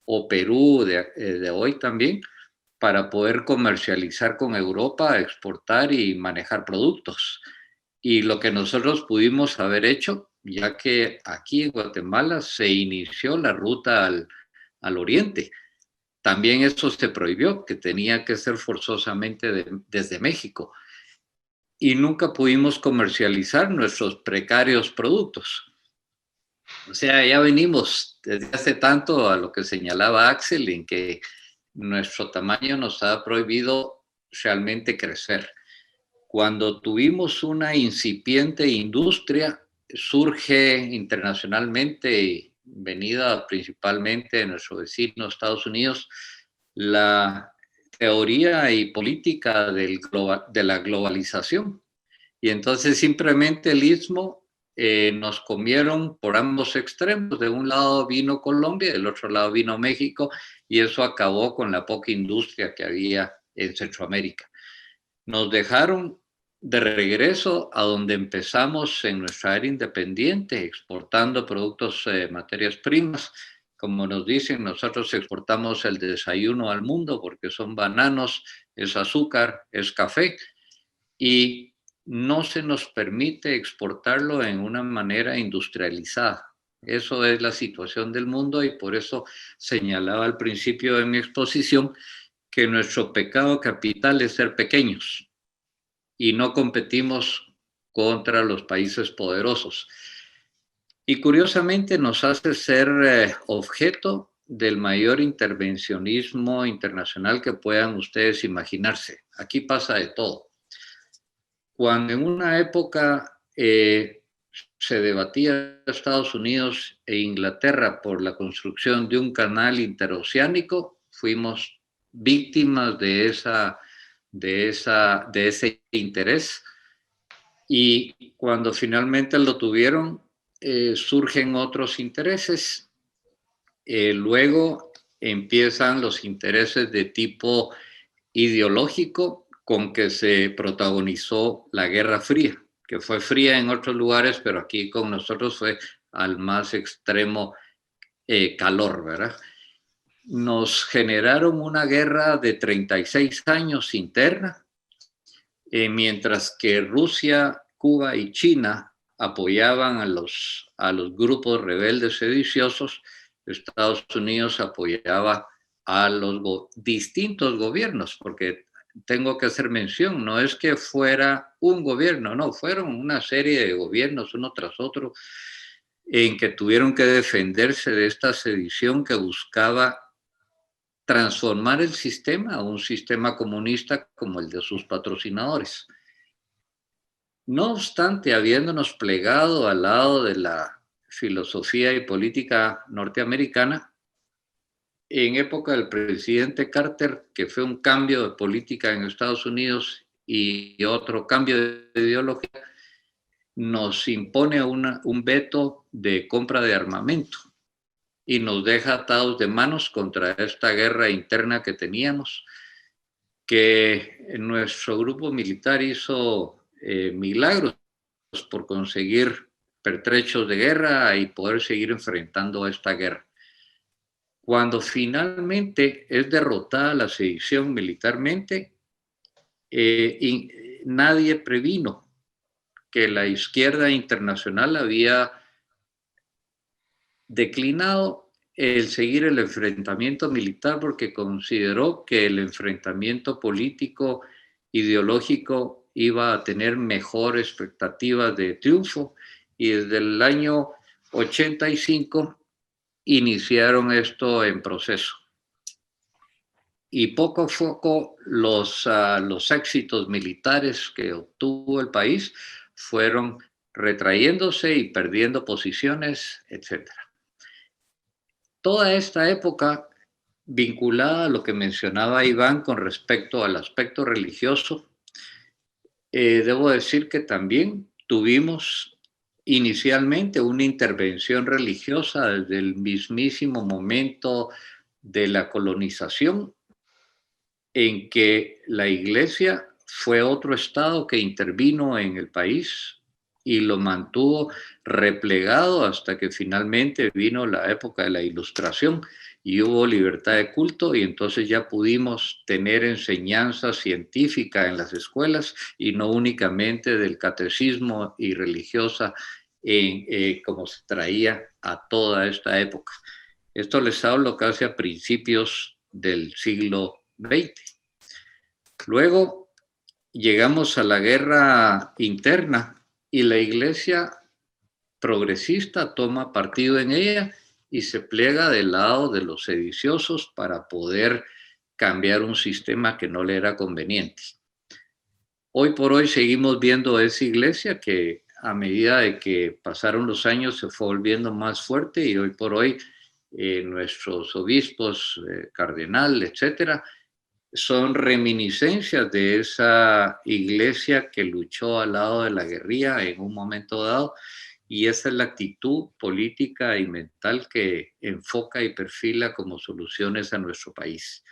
[SPEAKER 2] o Perú de hoy también, para poder comercializar con Europa, exportar y manejar productos. Y lo que nosotros pudimos haber hecho, ya que aquí en Guatemala se inició la ruta al oriente, también eso se prohibió, que tenía que ser forzosamente desde México. Y nunca pudimos comercializar nuestros precarios productos. O sea, ya venimos desde hace tanto a lo que señalaba Axel, en que nuestro tamaño nos ha prohibido realmente crecer. Cuando tuvimos una incipiente industria, surge internacionalmente, venida principalmente de nuestro vecino Estados Unidos, la teoría y política de la globalización. Y entonces simplemente el istmo nos comieron por ambos extremos. De un lado vino Colombia, del otro lado vino México, y eso acabó con la poca industria que había en Centroamérica. Nos dejaron de regreso a donde empezamos en nuestra era independiente, exportando productos, materias primas. Como nos dicen, nosotros exportamos el desayuno al mundo porque son bananos, es azúcar, es café, y no se nos permite exportarlo en una manera industrializada. Eso es la situación del mundo y por eso señalaba al principio de mi exposición que nuestro pecado capital es ser pequeños y no competimos contra los países poderosos. Y curiosamente nos hace ser objeto del mayor intervencionismo internacional que puedan ustedes imaginarse. Aquí pasa de todo. Cuando en una época se debatía Estados Unidos e Inglaterra por la construcción de un canal interoceánico, fuimos víctimas de ese interés. Y cuando finalmente lo tuvieron, surgen otros intereses. Luego empiezan los intereses de tipo ideológico con que se protagonizó la Guerra Fría, que fue fría en otros lugares, pero aquí con nosotros fue al más extremo calor, ¿verdad? Nos generaron una guerra de 36 años interna, mientras que Rusia, Cuba y China apoyaban a los grupos rebeldes sediciosos, Estados Unidos apoyaba a los distintos gobiernos, porque tengo que hacer mención, no es que fuera un gobierno, no, fueron una serie de gobiernos uno tras otro en que tuvieron que defenderse de esta sedición que buscaba transformar el sistema a un sistema comunista como el de sus patrocinadores. No obstante, habiéndonos plegado al lado de la filosofía y política norteamericana, en época del presidente Carter, que fue un cambio de política en Estados Unidos y otro cambio de ideología, nos impone un veto de compra de armamento y nos deja atados de manos contra esta guerra interna que teníamos, que nuestro grupo militar hizo milagros por conseguir pertrechos de guerra y poder seguir enfrentando esta guerra. Cuando finalmente es derrotada la sedición militarmente, nadie previno que la izquierda internacional había declinado el seguir el enfrentamiento militar porque consideró que el enfrentamiento político ideológico iba a tener mejor expectativa de triunfo, y desde el año 85 iniciaron esto en proceso. Y poco a poco los éxitos militares que obtuvo el país fueron retrayéndose y perdiendo posiciones, etc. Toda esta época vinculada a lo que mencionaba Iván con respecto al aspecto religioso, debo decir que también tuvimos inicialmente una intervención religiosa desde el mismísimo momento de la colonización, en que la Iglesia fue otro estado que intervino en el país y lo mantuvo replegado hasta que finalmente vino la época de la Ilustración y hubo libertad de culto, y entonces ya pudimos tener enseñanza científica en las escuelas y no únicamente del catecismo y religiosa como se traía a toda esta época. Esto les hablo casi a principios del siglo XX. Luego llegamos a la guerra interna y la Iglesia progresista toma partido en ella y se pliega del lado de los sediciosos para poder cambiar un sistema que no le era conveniente. Hoy por hoy seguimos viendo esa Iglesia que a medida de que pasaron los años se fue volviendo más fuerte, y hoy por hoy nuestros obispos, cardenal, etcétera, son reminiscencias de esa Iglesia que luchó al lado de la guerrilla en un momento dado, y esa es la actitud política y mental que enfoca y perfila como soluciones a nuestro país.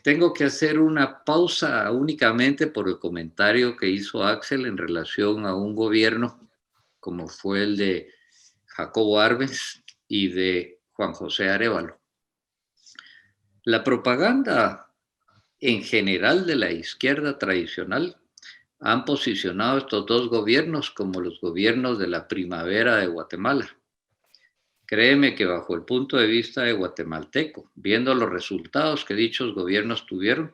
[SPEAKER 2] Tengo que hacer una pausa únicamente por el comentario que hizo Axel en relación a un gobierno como fue el de Jacobo Arbenz y de Juan José Arévalo. La propaganda en general de la izquierda tradicional han posicionado estos dos gobiernos como los gobiernos de la primavera de Guatemala. Créeme que bajo el punto de vista de guatemalteco, viendo los resultados que dichos gobiernos tuvieron,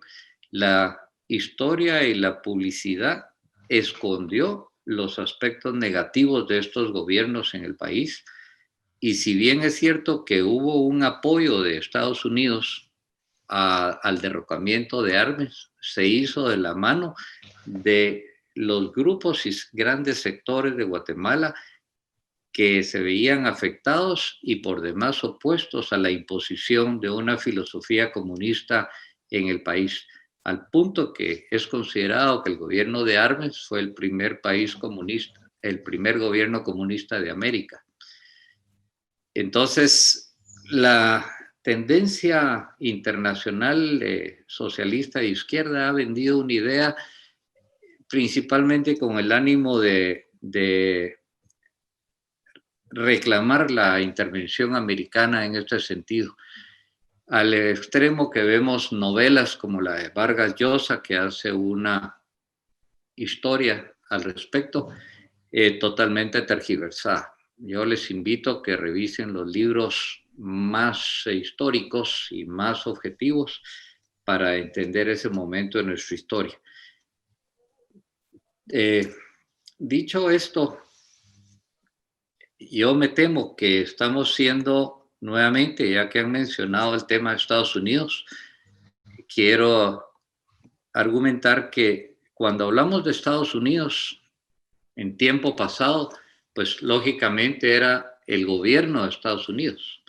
[SPEAKER 2] la historia y la publicidad escondió los aspectos negativos de estos gobiernos en el país. Y si bien es cierto que hubo un apoyo de Estados Unidos al derrocamiento de Arbenz, se hizo de la mano de los grupos y grandes sectores de Guatemala que se veían afectados y por demás opuestos a la imposición de una filosofía comunista en el país, al punto que es considerado que el gobierno de Arbenz fue el primer país comunista, el primer gobierno comunista de América. Entonces, la tendencia internacional socialista de izquierda ha vendido una idea principalmente con el ánimo de reclamar la intervención americana en este sentido, al extremo que vemos novelas como la de Vargas Llosa, que hace una historia al respecto totalmente tergiversada. Yo les invito a que revisen los libros más históricos y más objetivos para entender ese momento de nuestra historia. Dicho esto, yo me temo que estamos siendo nuevamente, ya que han mencionado el tema de Estados Unidos, quiero argumentar que cuando hablamos de Estados Unidos en tiempo pasado, pues lógicamente era el gobierno de Estados Unidos.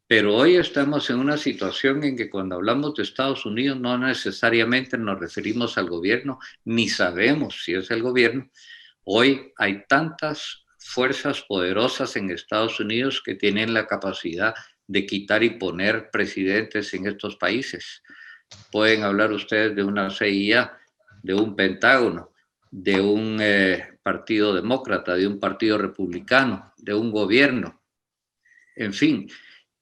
[SPEAKER 2] Pero hoy estamos en una situación en que cuando hablamos de Estados Unidos no necesariamente nos referimos al gobierno, ni sabemos si es el gobierno. Hoy hay tantas fuerzas poderosas en Estados Unidos que tienen la capacidad de quitar y poner presidentes en estos países. Pueden hablar ustedes de una CIA, de un Pentágono, de un partido demócrata, de un partido republicano, de un gobierno. En fin,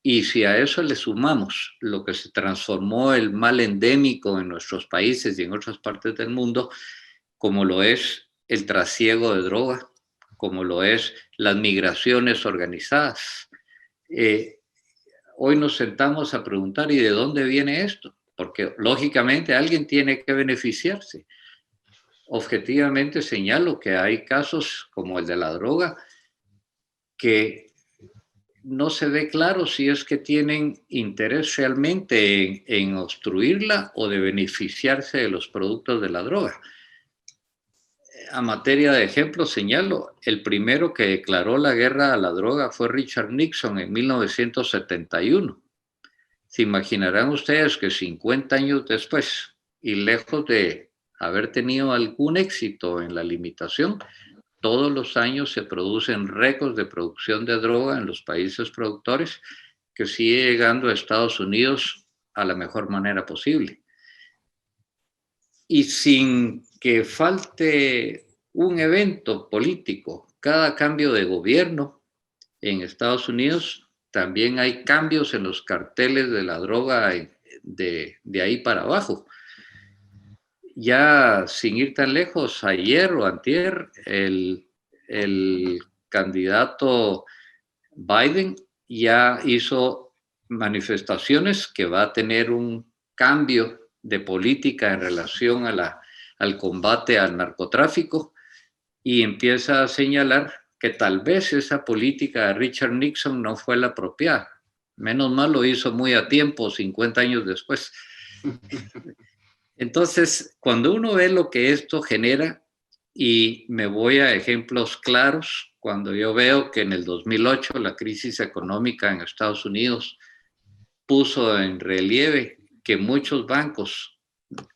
[SPEAKER 2] Y si a eso le sumamos lo que se transformó el mal endémico en nuestros países y en otras partes del mundo, como lo es el trasiego de droga, como lo es las migraciones organizadas, hoy nos sentamos a preguntar, ¿y de dónde viene esto? Porque lógicamente alguien tiene que beneficiarse. Objetivamente señalo que hay casos como el de la droga que no se ve claro si es que tienen interés realmente en obstruirla o de beneficiarse de los productos de la droga. A materia de ejemplo, señalo, el primero que declaró la guerra a la droga fue Richard Nixon en 1971. Se imaginarán ustedes que 50 años después, y lejos de haber tenido algún éxito en la limitación, todos los años se producen récords de producción de droga en los países productores que sigue llegando a Estados Unidos a la mejor manera posible. Y sin que falte un evento político, cada cambio de gobierno en Estados Unidos, también hay cambios en los carteles de la droga de ahí para abajo. Ya sin ir tan lejos, ayer o antier, el candidato Biden ya hizo manifestaciones que va a tener un cambio de política en relación a al combate al narcotráfico y empieza a señalar que tal vez esa política de Richard Nixon no fue la apropiada. Menos mal lo hizo muy a tiempo, 50 años después. Entonces, cuando uno ve lo que esto genera, y me voy a ejemplos claros, cuando yo veo que en el 2008 la crisis económica en Estados Unidos puso en relieve que muchos bancos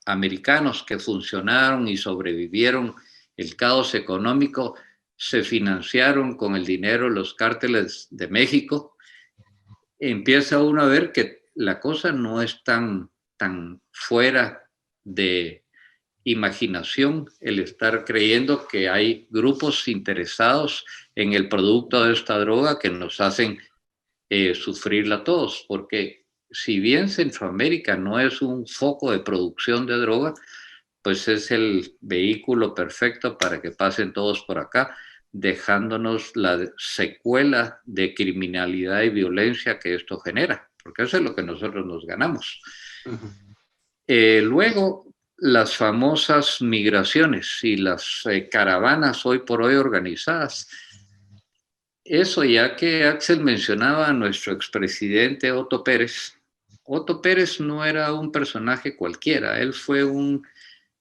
[SPEAKER 2] americanos que funcionaron y sobrevivieron el caos económico se financiaron con el dinero de los cárteles de México, empieza uno a ver que la cosa no es tan fuera de imaginación el estar creyendo que hay grupos interesados en el producto de esta droga que nos hacen sufrirla a todos, porque si bien Centroamérica no es un foco de producción de droga, pues es el vehículo perfecto para que pasen todos por acá, dejándonos la secuela de criminalidad y violencia que esto genera, porque eso es lo que nosotros nos ganamos. Luego, las famosas migraciones y las caravanas hoy por hoy organizadas. Eso, ya que Axel mencionaba a nuestro expresidente Otto Pérez. Otto Pérez no era un personaje cualquiera, él fue un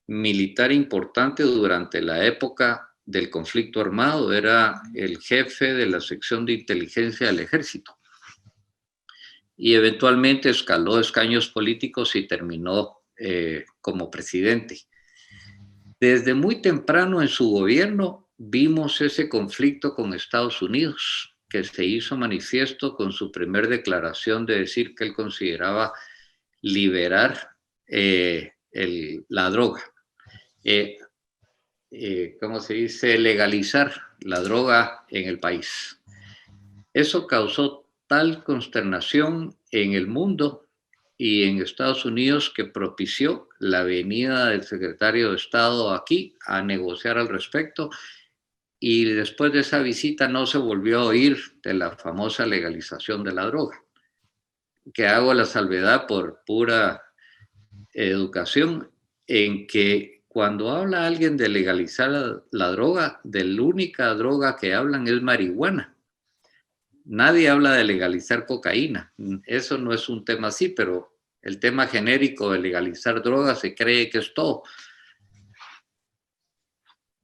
[SPEAKER 2] militar importante durante la época del conflicto armado, era el jefe de la sección de inteligencia del ejército y eventualmente escaló escaños políticos y terminó como presidente. Desde muy temprano en su gobierno vimos ese conflicto con Estados Unidos, que se hizo manifiesto con su primer declaración de decir que él consideraba liberar la droga. ¿Cómo se dice? Legalizar la droga en el país. Eso causó tal consternación en el mundo y en Estados Unidos que propició la venida del secretario de Estado aquí a negociar al respecto, y después de esa visita no se volvió a oír de la famosa legalización de la droga, que hago la salvedad por pura educación en que cuando habla alguien de legalizar la droga, de la única droga que hablan es marihuana. Nadie habla de legalizar cocaína. Eso no es un tema así, pero el tema genérico de legalizar drogas se cree que es todo.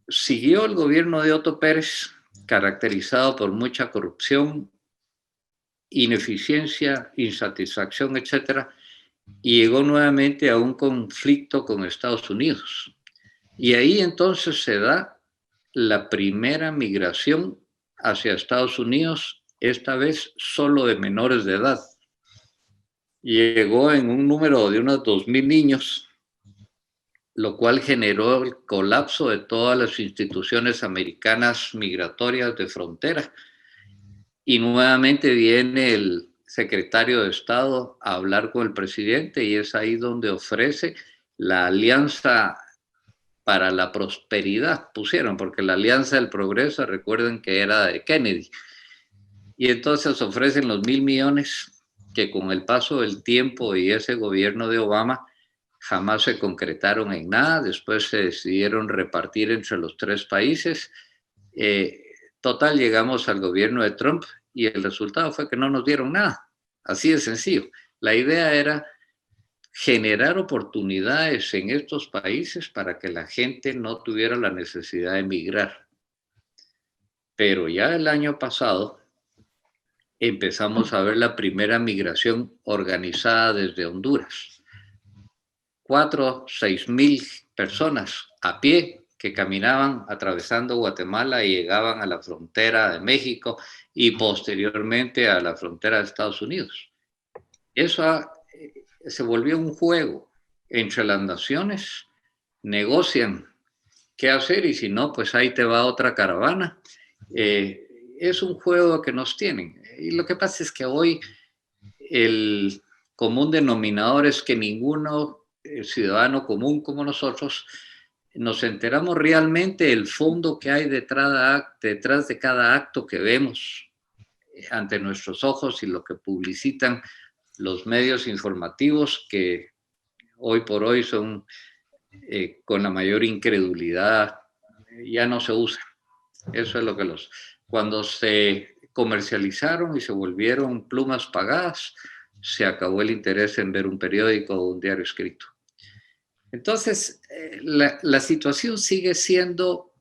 [SPEAKER 2] Siguió el gobierno de Otto Pérez, caracterizado por mucha corrupción, ineficiencia, insatisfacción, etcétera, y llegó nuevamente a un conflicto con Estados Unidos. Y ahí entonces se da la primera migración hacia Estados Unidos, esta vez solo de menores de edad. Llegó en un número de unos 2,000 niños, lo cual generó el colapso de todas las instituciones americanas migratorias de frontera. Y nuevamente viene secretario de Estado a hablar con el presidente y es ahí donde ofrece la Alianza para la Prosperidad, pusieron, porque la Alianza del Progreso, recuerden que era de Kennedy. Y entonces ofrecen los 1.000 millones que con el paso del tiempo y ese gobierno de Obama jamás se concretaron en nada. Después se decidieron repartir entre los 3 países. Total, llegamos al gobierno de Trump y el resultado fue que no nos dieron nada. Así de sencillo. La idea era generar oportunidades en estos países para que la gente no tuviera la necesidad de emigrar. Pero ya el año pasado empezamos a ver la primera migración organizada desde Honduras. 4.000 o 6.000 personas a pie que caminaban atravesando Guatemala y llegaban a la frontera de México y posteriormente a la frontera de Estados Unidos. Eso se volvió un juego entre las naciones, negocian qué hacer y si no, pues ahí te va otra caravana. Es un juego que nos tienen. Y lo que pasa es que hoy el común denominador es que ninguno ciudadano común como nosotros nos enteramos realmente del fondo que hay detrás de cada acto que vemos ante nuestros ojos y lo que publicitan los medios informativos que hoy por hoy son con la mayor incredulidad, ya no se usan. Eso es lo que cuando se comercializaron y se volvieron plumas pagadas, se acabó el interés en ver un periódico o un diario escrito. Entonces, la situación sigue siendo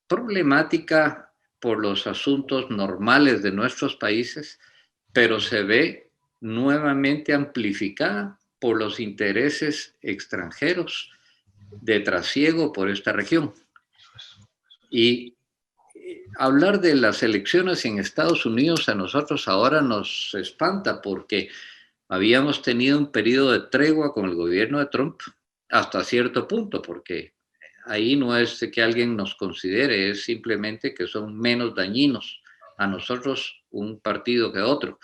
[SPEAKER 2] problemática por los asuntos normales de nuestros países, pero se ve nuevamente amplificada por los intereses extranjeros de trasiego por esta región. Y hablar de las elecciones en Estados Unidos a nosotros ahora nos espanta porque habíamos tenido un periodo de tregua con el gobierno de Trump hasta cierto punto, porque ahí no es que alguien nos considere, es simplemente que son menos dañinos a nosotros un partido que otro.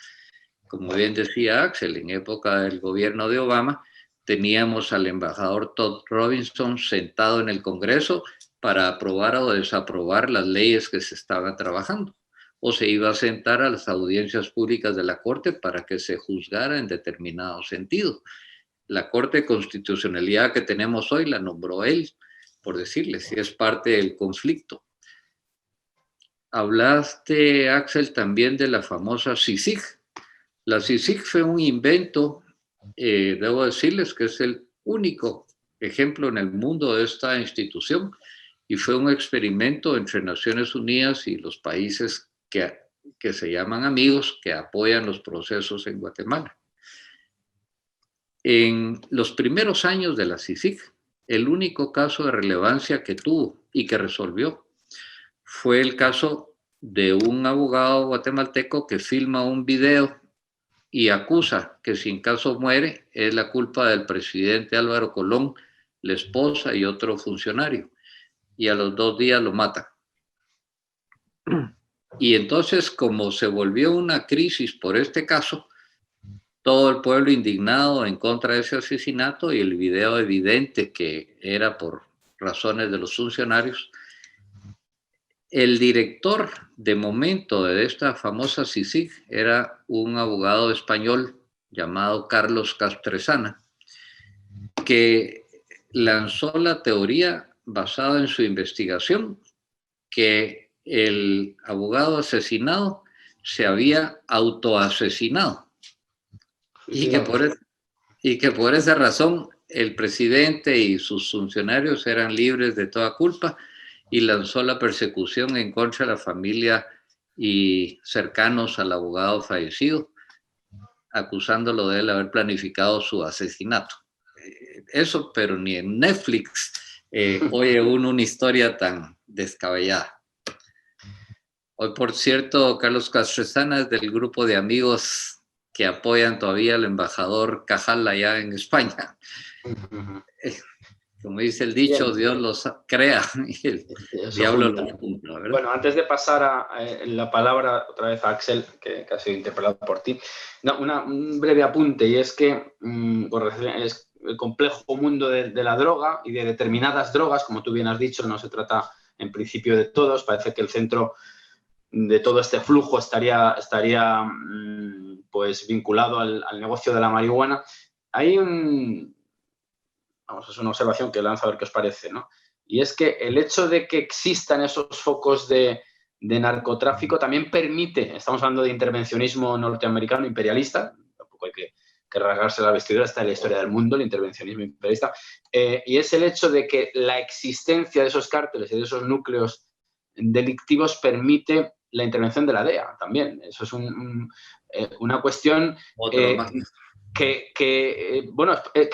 [SPEAKER 2] Como bien decía Axel, en época del gobierno de Obama teníamos al embajador Todd Robinson sentado en el Congreso para aprobar o desaprobar las leyes que se estaban trabajando, o se iba a sentar a las audiencias públicas de la Corte para que se juzgara en determinado sentido. La Corte de Constitucionalidad que tenemos hoy la nombró él, por decirle, si es parte del conflicto. Hablaste, Axel, también de la famosa CICIG. La CICIG fue un invento, debo decirles que es el único ejemplo en el mundo de esta institución y fue un experimento entre Naciones Unidas y los países que se llaman amigos que apoyan los procesos en Guatemala. En los primeros años de la CICIG, el único caso de relevancia que tuvo y que resolvió fue el caso de un abogado guatemalteco que filma un video y acusa que si en caso muere es la culpa del presidente Álvaro Colón, la esposa y otro funcionario. Y a los 2 días lo matan. Y entonces, como se volvió una crisis por este caso, todo el pueblo indignado en contra de ese asesinato y el video evidente que era por razones de los funcionarios, el director de momento de esta famosa CICIG era un abogado español llamado Carlos Castresana, que lanzó la teoría basada en su investigación que el abogado asesinado se había autoasesinado y que por esa razón el presidente y sus funcionarios eran libres de toda culpa y lanzó la persecución en contra de la familia y cercanos al abogado fallecido, acusándolo de él haber planificado su asesinato. Eso, pero ni en Netflix oye uno una historia tan descabellada. Hoy, por cierto, Carlos Castresana es del grupo de amigos que apoyan todavía al embajador Cajal allá en España. Como dice el dicho,
[SPEAKER 1] Bien.
[SPEAKER 2] Dios los crea y el diablo los junta, ¿verdad?
[SPEAKER 1] Bueno, antes de pasar la palabra otra vez a Axel, que ha sido interpelado por ti, un breve apunte, y es que es el complejo mundo de la droga y de determinadas drogas, como tú bien has dicho, no se trata en principio de todos, parece que el centro de todo este flujo estaría pues vinculado al negocio de la marihuana. Hay es una observación que lanzo a ver qué os parece, ¿no? Y es que el hecho de que existan esos focos de narcotráfico también permite, estamos hablando de intervencionismo norteamericano imperialista, tampoco hay que rasgarse la vestidura, está en la historia del mundo, el intervencionismo imperialista, y es el hecho de que la existencia de esos cárteles y de esos núcleos delictivos permite la intervención de la DEA también. Eso es una cuestión que a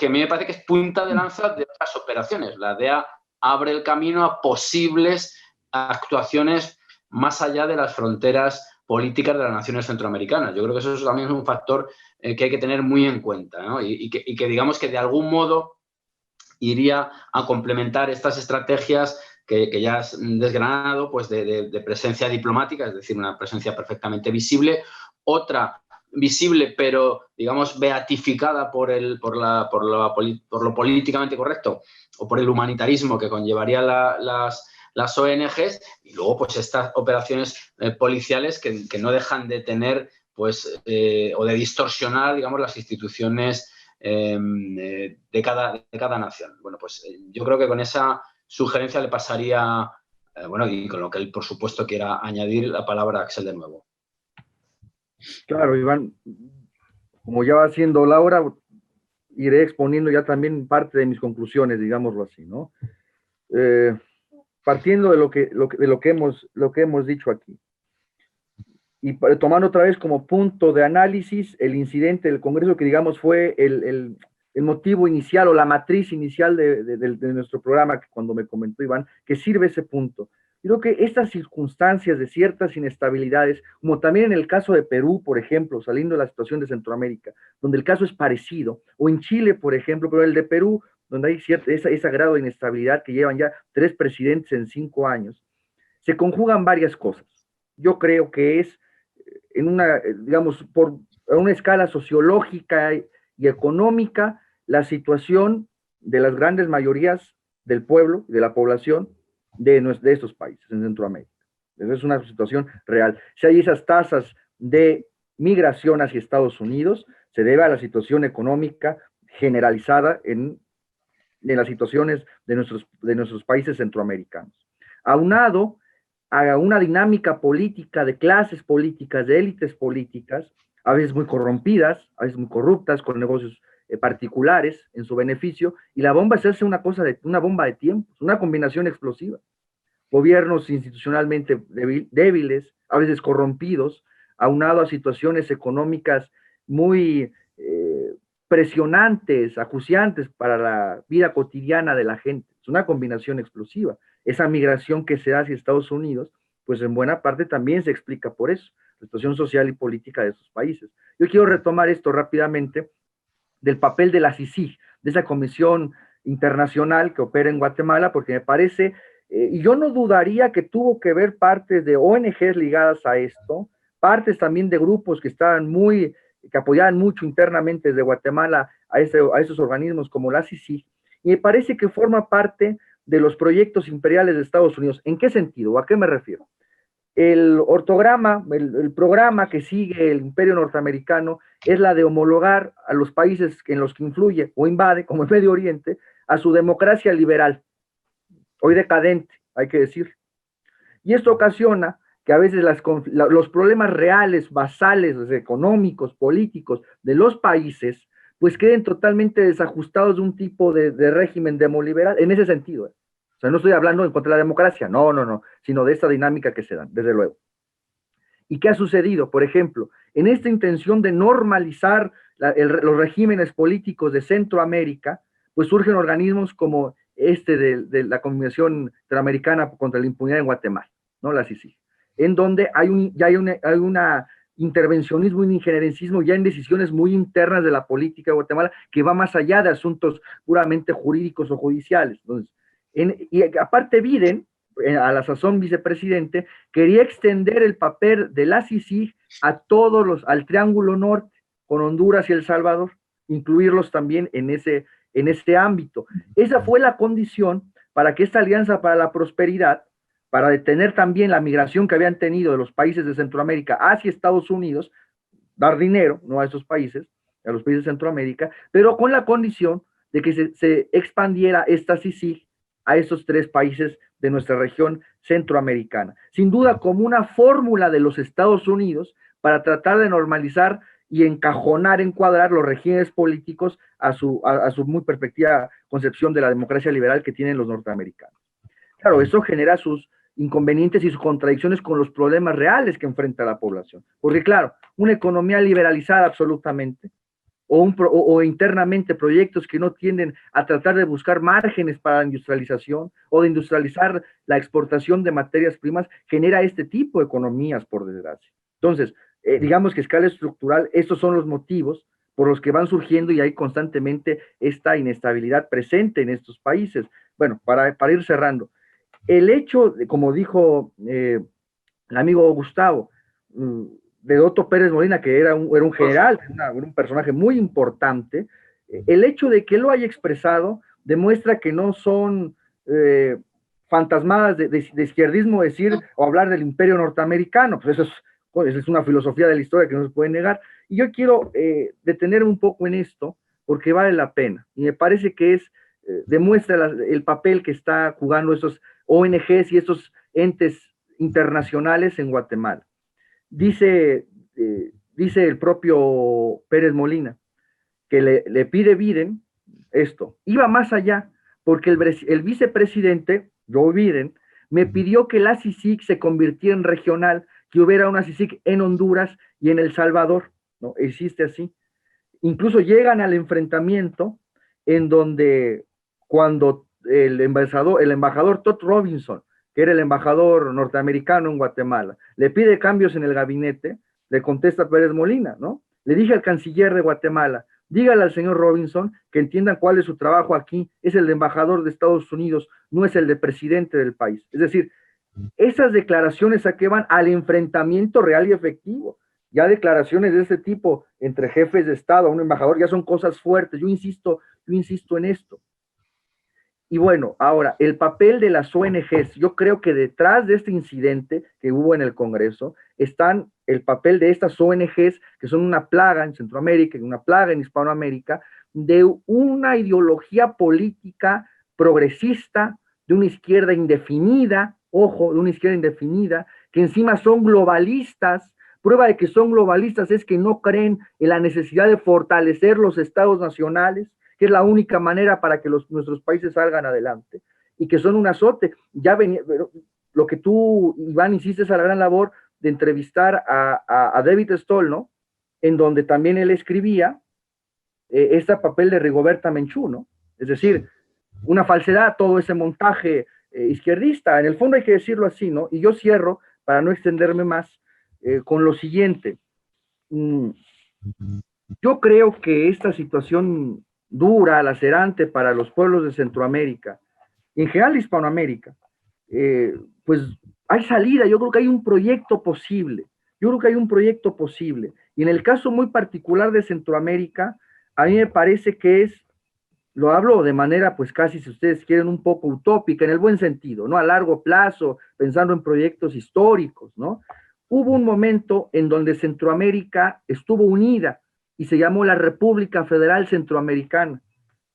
[SPEAKER 1] mí me parece que es punta de lanza de otras operaciones. La DEA abre el camino a posibles actuaciones más allá de las fronteras políticas de las naciones centroamericanas. Yo creo que eso también es un factor que hay que tener muy en cuenta, ¿no? y que digamos que de algún modo iría a complementar estas estrategias que ya has desgranado, pues de presencia diplomática, es decir, una presencia perfectamente visible, otra visible pero, digamos, beatificada por lo políticamente correcto o por el humanitarismo que conllevaría las ONGs, y luego pues estas operaciones policiales que no dejan de tener pues o de distorsionar, digamos, las instituciones de cada nación. Bueno, pues yo creo que con esa sugerencia le pasaría, y con lo que él, por supuesto, quiera añadir la palabra a Axel de nuevo.
[SPEAKER 3] Claro, Iván, como ya va siendo la hora, iré exponiendo ya también parte de mis conclusiones, digámoslo así, ¿no? Partiendo de lo que hemos dicho aquí. Y tomando otra vez como punto de análisis el incidente del Congreso, que digamos fue el motivo inicial o la matriz inicial de nuestro programa, que cuando me comentó Iván, que sirve ese punto. Yo creo que estas circunstancias de ciertas inestabilidades, como también en el caso de Perú, por ejemplo, saliendo de la situación de Centroamérica, donde el caso es parecido, o en Chile, por ejemplo, pero el de Perú, donde hay ese grado de inestabilidad que llevan ya 3 presidentes en 5 años, se conjugan varias cosas. Yo creo que es en una, digamos, por una escala sociológica y económica, la situación de las grandes mayorías del pueblo, de la población de estos países en Centroamérica. Esa es una situación real. Si hay esas tasas de migración hacia Estados Unidos, se debe a la situación económica generalizada en las situaciones de nuestros países centroamericanos. Aunado a una dinámica política de clases políticas, de élites políticas, a veces muy corrompidas, a veces muy corruptas, con negocios particulares en su beneficio, y la bomba es una bomba de tiempos, una combinación explosiva. Gobiernos institucionalmente débiles, a veces corrompidos, aunado a situaciones económicas muy presionantes, acuciantes para la vida cotidiana de la gente. Es una combinación explosiva. Esa migración que se da hacia Estados Unidos, pues en buena parte también se explica por eso, la situación social y política de esos países. Yo quiero retomar esto rápidamente del papel de la CICIG, de esa comisión internacional que opera en Guatemala, porque me parece, y yo no dudaría que tuvo que ver partes de ONGs ligadas a esto, partes también de grupos que estaban que apoyaban mucho internamente desde Guatemala a esos organismos como la CICIG, y me parece que forma parte de los proyectos imperiales de Estados Unidos. ¿En qué sentido? ¿A qué me refiero? El ortograma, el programa que sigue el imperio norteamericano es la de homologar a los países en los que influye o invade, como el Medio Oriente, a su democracia liberal, hoy decadente, hay que decir. Y esto ocasiona que a veces los problemas reales, basales, económicos, políticos de los países, pues queden totalmente desajustados de un tipo de régimen demoliberal, en ese sentido. O sea, no estoy hablando en contra de la democracia, no, sino de esta dinámica que se dan, desde luego. ¿Y qué ha sucedido? Por ejemplo, en esta intención de normalizar los regímenes políticos de Centroamérica, pues surgen organismos como de la Comisión Interamericana contra la Impunidad en Guatemala, ¿no? La CICIG, en donde hay una intervencionismo y injerencismo ya en decisiones muy internas de la política de Guatemala, que va más allá de asuntos puramente jurídicos o judiciales. Entonces, y aparte Biden, a la sazón vicepresidente, quería extender el papel de la CICIG a al Triángulo Norte, con Honduras y El Salvador, incluirlos también en ese ámbito. Esa fue la condición para que esta Alianza para la Prosperidad, para detener también la migración que habían tenido de los países de Centroamérica hacia Estados Unidos, dar dinero, no a esos países, a los países de Centroamérica, pero con la condición de que se expandiera esta CICIG a esos 3 países de nuestra región centroamericana. Sin duda, como una fórmula de los Estados Unidos para tratar de normalizar y encuadrar los regímenes políticos a su muy perspectiva concepción de la democracia liberal que tienen los norteamericanos. Claro, eso genera sus inconvenientes y sus contradicciones con los problemas reales que enfrenta la población. Porque claro, una economía liberalizada absolutamente, o internamente proyectos que no tienden a tratar de buscar márgenes para la industrialización o de industrializar la exportación de materias primas, genera este tipo de economías, por desgracia. Entonces, digamos que a escala estructural, estos son los motivos por los que van surgiendo y hay constantemente esta inestabilidad presente en estos países. Bueno, para ir cerrando, el hecho, como dijo el amigo Gustavo, de Otto Pérez Molina, que era un general, un personaje muy importante, el hecho de que él lo haya expresado demuestra que no son fantasmadas de izquierdismo decir o hablar del imperio norteamericano, pues eso es una filosofía de la historia que no se puede negar, y yo quiero detenerme un poco en esto, porque vale la pena, y me parece que demuestra el papel que está jugando esos ONGs y estos entes internacionales en Guatemala. Dice el propio Pérez Molina, que le pide Biden esto. Iba más allá, porque el vicepresidente, Joe Biden, me pidió que la CICIG se convirtiera en regional, que hubiera una CICIG en Honduras y en El Salvador, ¿no? Existe así. Incluso llegan al enfrentamiento en donde cuando el embajador Todd Robinson, que era el embajador norteamericano en Guatemala, le pide cambios en el gabinete, le contesta Pérez Molina, ¿no? Le dije al canciller de Guatemala, dígale al señor Robinson que entiendan cuál es su trabajo aquí, es el de embajador de Estados Unidos, no es el de presidente del país. Es decir, esas declaraciones a qué van al enfrentamiento real y efectivo. Ya declaraciones de este tipo entre jefes de Estado, un embajador, ya son cosas fuertes. Yo insisto en esto. Y bueno, ahora, el papel de las ONGs, yo creo que detrás de este incidente que hubo en el Congreso, están el papel de estas ONGs, que son una plaga en Centroamérica y una plaga en Hispanoamérica, de una ideología política progresista, de una izquierda indefinida, ojo, de una izquierda indefinida, que encima son globalistas. Prueba de que son globalistas es que no creen en la necesidad de fortalecer los estados nacionales, que es la única manera para que nuestros países salgan adelante, y que son un azote. Ya venía, lo que tú, Iván, hiciste esa gran labor de entrevistar a David Stoll, ¿no? En donde también él escribía este papel de Rigoberta Menchú, ¿no? Es decir, una falsedad, todo ese montaje izquierdista, en el fondo hay que decirlo así, ¿no? Y yo cierro, para no extenderme más, con lo siguiente. Yo creo que esta situación dura, lacerante para los pueblos de Centroamérica, en general de Hispanoamérica, pues hay salida, yo creo que hay un proyecto posible, y en el caso muy particular de Centroamérica, a mí me parece que lo hablo de manera pues casi, si ustedes quieren, un poco utópica, en el buen sentido, ¿no? A largo plazo, pensando en proyectos históricos, ¿no? Hubo un momento en donde Centroamérica estuvo unida, y se llamó la República Federal Centroamericana,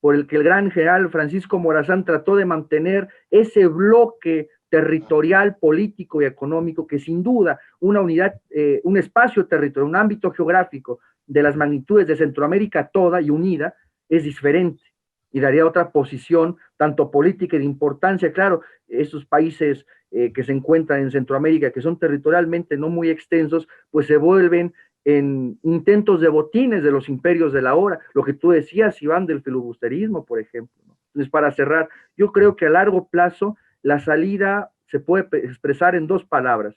[SPEAKER 3] por el que el gran general Francisco Morazán trató de mantener ese bloque territorial, político y económico que sin duda una unidad, un espacio territorial, un ámbito geográfico de las magnitudes de Centroamérica toda y unida es diferente y daría otra posición, tanto política y de importancia. Claro, esos países que se encuentran en Centroamérica, que son territorialmente no muy extensos, pues se vuelven en intentos de botines de los imperios de la hora, lo que tú decías, Iván, del filibusterismo, por ejemplo, ¿no? Entonces, para cerrar, yo creo que a largo plazo la salida se puede expresar en 2 palabras: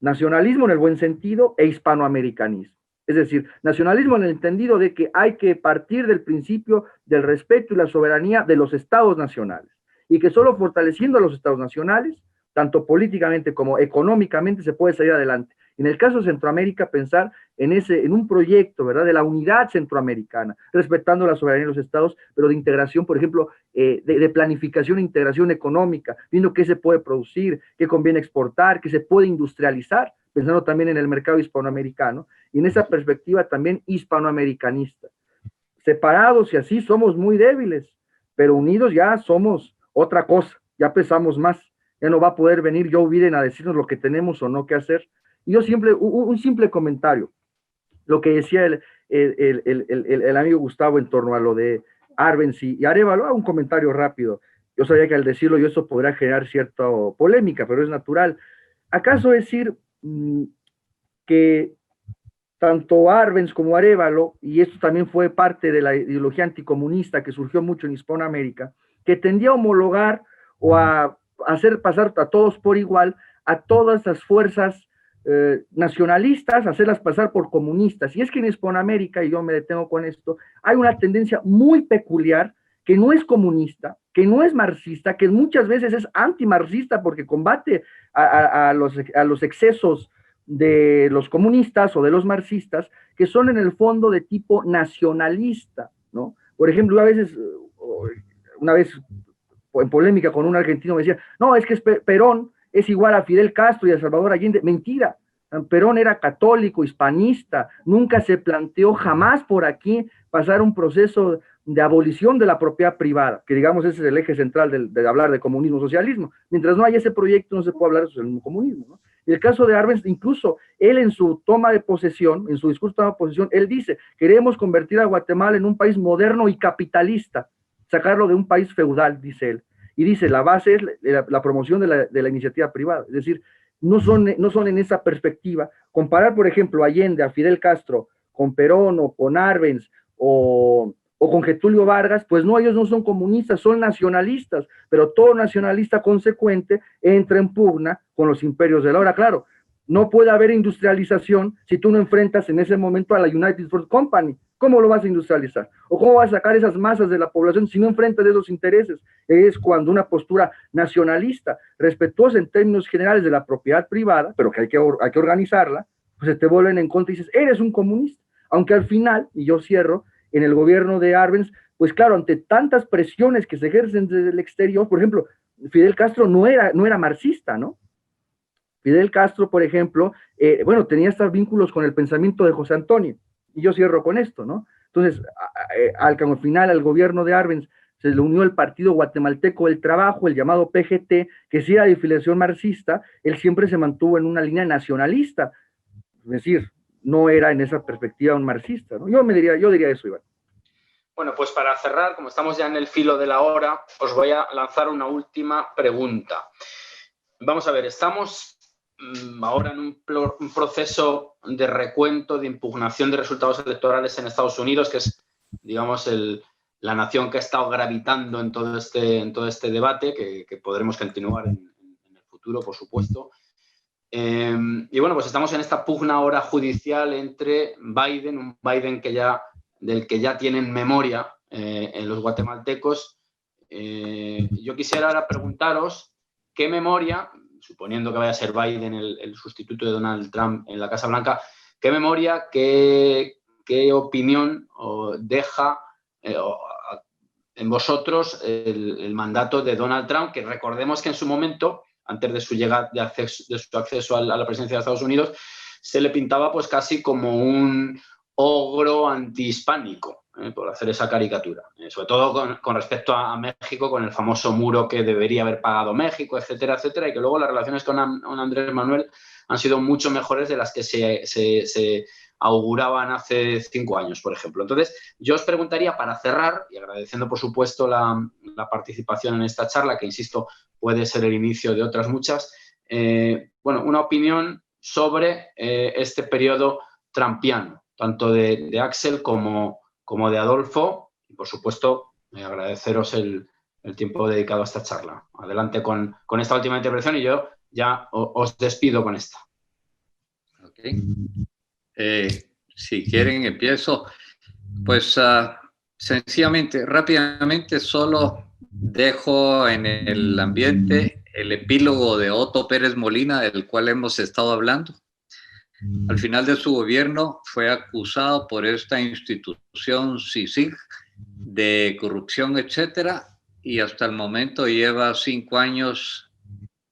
[SPEAKER 3] nacionalismo en el buen sentido e hispanoamericanismo. Es decir, nacionalismo en el entendido de que hay que partir del principio del respeto y la soberanía de los estados nacionales, y que solo fortaleciendo a los estados nacionales, tanto políticamente como económicamente, se puede salir adelante. En el caso de Centroamérica, pensar en un proyecto, ¿verdad?, de la unidad centroamericana, respetando la soberanía de los estados, pero de integración, por ejemplo, de planificación e integración económica, viendo qué se puede producir, qué conviene exportar, qué se puede industrializar, pensando también en el mercado hispanoamericano, y en esa perspectiva también hispanoamericanista. Separados y así somos muy débiles, pero unidos ya somos otra cosa, ya pesamos más, ya no va a poder venir Joe Biden a decirnos lo que tenemos o no que hacer. Y yo siempre, un simple comentario, lo que decía el amigo Gustavo en torno a lo de Arbenz y Arévalo, un comentario rápido. Yo sabía que al decirlo yo eso podría generar cierta polémica, pero es natural. ¿Acaso decir que tanto Arbenz como Arévalo, y esto también fue parte de la ideología anticomunista que surgió mucho en Hispanoamérica, que tendía a homologar o a hacer pasar a todos por igual a todas las fuerzas nacionalistas, hacerlas pasar por comunistas? Y es que en Hispanoamérica, y yo me detengo con esto, hay una tendencia muy peculiar que no es comunista, que no es marxista, que muchas veces es antimarxista porque combate a los excesos de los comunistas o de los marxistas, que son en el fondo de tipo nacionalista, ¿no? Por ejemplo, una vez en polémica con un argentino me decía, no, es que Perón es igual a Fidel Castro y a Salvador Allende. Mentira, Perón era católico, hispanista, nunca se planteó jamás por aquí pasar un proceso de abolición de la propiedad privada, que digamos ese es el eje central de hablar de comunismo socialismo. Mientras no haya ese proyecto no se puede hablar de socialismo comunismo, ¿no? En el caso de Arbenz, incluso él en su toma de posesión, en su discurso de toma de posesión, él dice, queremos convertir a Guatemala en un país moderno y capitalista, sacarlo de un país feudal, dice él. Y dice, la base es la promoción de la iniciativa privada. Es decir, no son en esa perspectiva. Comparar, por ejemplo, a Allende, a Fidel Castro, con Perón o con Arbenz o con Getúlio Vargas, pues no, ellos no son comunistas, son nacionalistas, pero todo nacionalista consecuente entra en pugna con los imperios de la hora. Claro, no puede haber industrialización si tú no enfrentas en ese momento a la United Fruit Company. ¿Cómo lo vas a industrializar? ¿O cómo vas a sacar esas masas de la población si no enfrentas esos intereses? Es cuando una postura nacionalista, respetuosa en términos generales de la propiedad privada, pero que hay que organizarla, pues se te vuelven en contra y dices, eres un comunista. Aunque al final, y yo cierro, en el gobierno de Arbenz, pues claro, ante tantas presiones que se ejercen desde el exterior, por ejemplo, Fidel Castro no era marxista, ¿no? Fidel Castro, por ejemplo, bueno, tenía estos vínculos con el pensamiento de José Antonio, y yo cierro con esto, ¿no? Entonces, al final, al gobierno de Arbenz, se le unió el Partido Guatemalteco del Trabajo, el llamado PGT, que sí era de filiación marxista, él siempre se mantuvo en una línea nacionalista, es decir, no era en esa perspectiva un marxista, ¿no? Yo diría eso, Iván.
[SPEAKER 1] Bueno, pues para cerrar, como estamos ya en el filo de la hora, os voy a lanzar una última pregunta. Vamos a ver, estamos ahora en un proceso de recuento, de impugnación de resultados electorales en Estados Unidos, que es, digamos, la nación que ha estado gravitando en todo este debate, que podremos continuar en el futuro, por supuesto. Y bueno, pues estamos en esta pugna ahora judicial entre Biden, un Biden del que ya tienen memoria en los guatemaltecos. Yo quisiera ahora preguntaros qué memoria, suponiendo que vaya a ser Biden el sustituto de Donald Trump en la Casa Blanca, qué memoria, qué opinión deja en vosotros el mandato de Donald Trump, que recordemos que en su momento, antes de su llegada, de su acceso a la presidencia de Estados Unidos, se le pintaba pues casi como un ogro antihispánico, por hacer esa caricatura. Sobre todo con respecto a México, con el famoso muro que debería haber pagado México, etcétera, etcétera, y que luego las relaciones con Andrés Manuel han sido mucho mejores de las que se auguraban hace 5 años, por ejemplo. Entonces, yo os preguntaría, para cerrar, y agradeciendo, por supuesto, la participación en esta charla, que, insisto, puede ser el inicio de otras muchas, bueno, una opinión sobre este periodo trumpiano, tanto de Axel como de Adolfo, y, por supuesto, agradeceros el tiempo dedicado a esta charla. Adelante con esta última intervención y yo ya os despido con esta.
[SPEAKER 2] Si quieren empiezo. Pues sencillamente, rápidamente, solo dejo en el ambiente el epílogo de Otto Pérez Molina, del cual hemos estado hablando. Al final de su gobierno fue acusado por esta institución CICIG de corrupción, etcétera, y hasta el momento lleva 5 años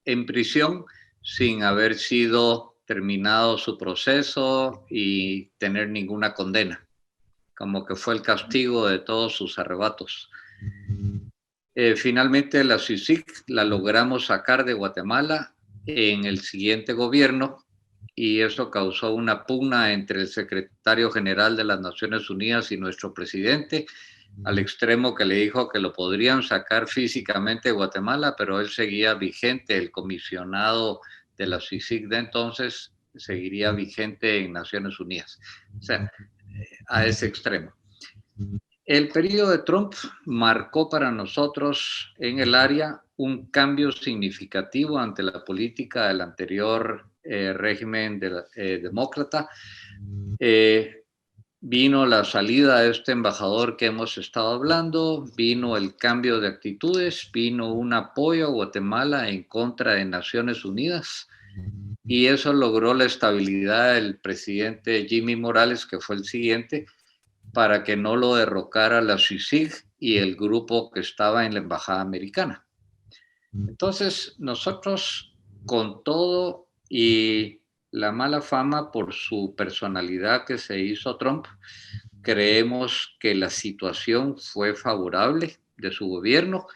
[SPEAKER 2] en prisión sin haber sido terminado su proceso y tener ninguna condena, como que fue el castigo de todos sus arrebatos. Finalmente la CICIG la logramos sacar de Guatemala en el siguiente gobierno, y eso causó una pugna entre el secretario general de las Naciones Unidas y nuestro presidente, al extremo que le dijo que lo podrían sacar físicamente de Guatemala, pero él seguía vigente, el comisionado de la CICIG de entonces seguiría vigente en Naciones Unidas. O sea, a ese extremo. El periodo de Trump marcó para nosotros en el área un cambio significativo ante la política del anterior régimen demócrata. Vino la salida de este embajador que hemos estado hablando, vino el cambio de actitudes, vino un apoyo a Guatemala en contra de Naciones Unidas, y eso logró la estabilidad del presidente Jimmy Morales, que fue el siguiente, para que no lo derrocara la CICIG y el grupo que estaba en la embajada americana. Entonces, nosotros, con todo y la mala fama por su personalidad que se hizo Trump, creemos que la situación fue favorable de su gobierno.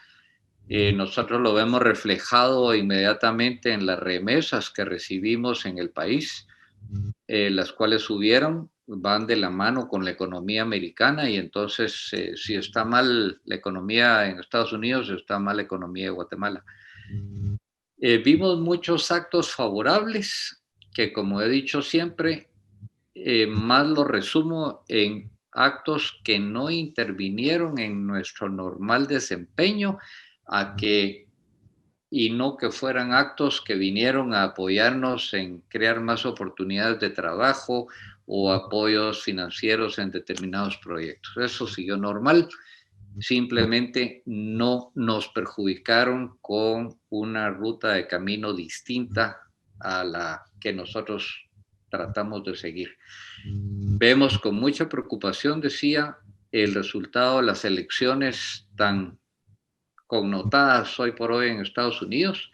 [SPEAKER 2] Nosotros lo vemos reflejado inmediatamente en las remesas que recibimos en el país, las cuales subieron, van de la mano con la economía americana, y entonces si está mal la economía en Estados Unidos, está mal la economía de Guatemala. Vimos muchos actos favorables que, como he dicho siempre, más lo resumo en actos que no intervinieron en nuestro normal desempeño, y no que fueran actos que vinieron a apoyarnos en crear más oportunidades de trabajo o apoyos financieros en determinados proyectos. Eso siguió normal, simplemente no nos perjudicaron con una ruta de camino distinta a la que nosotros tratamos de seguir. Vemos con mucha preocupación, decía, el resultado de las elecciones tan connotadas hoy por hoy en Estados Unidos.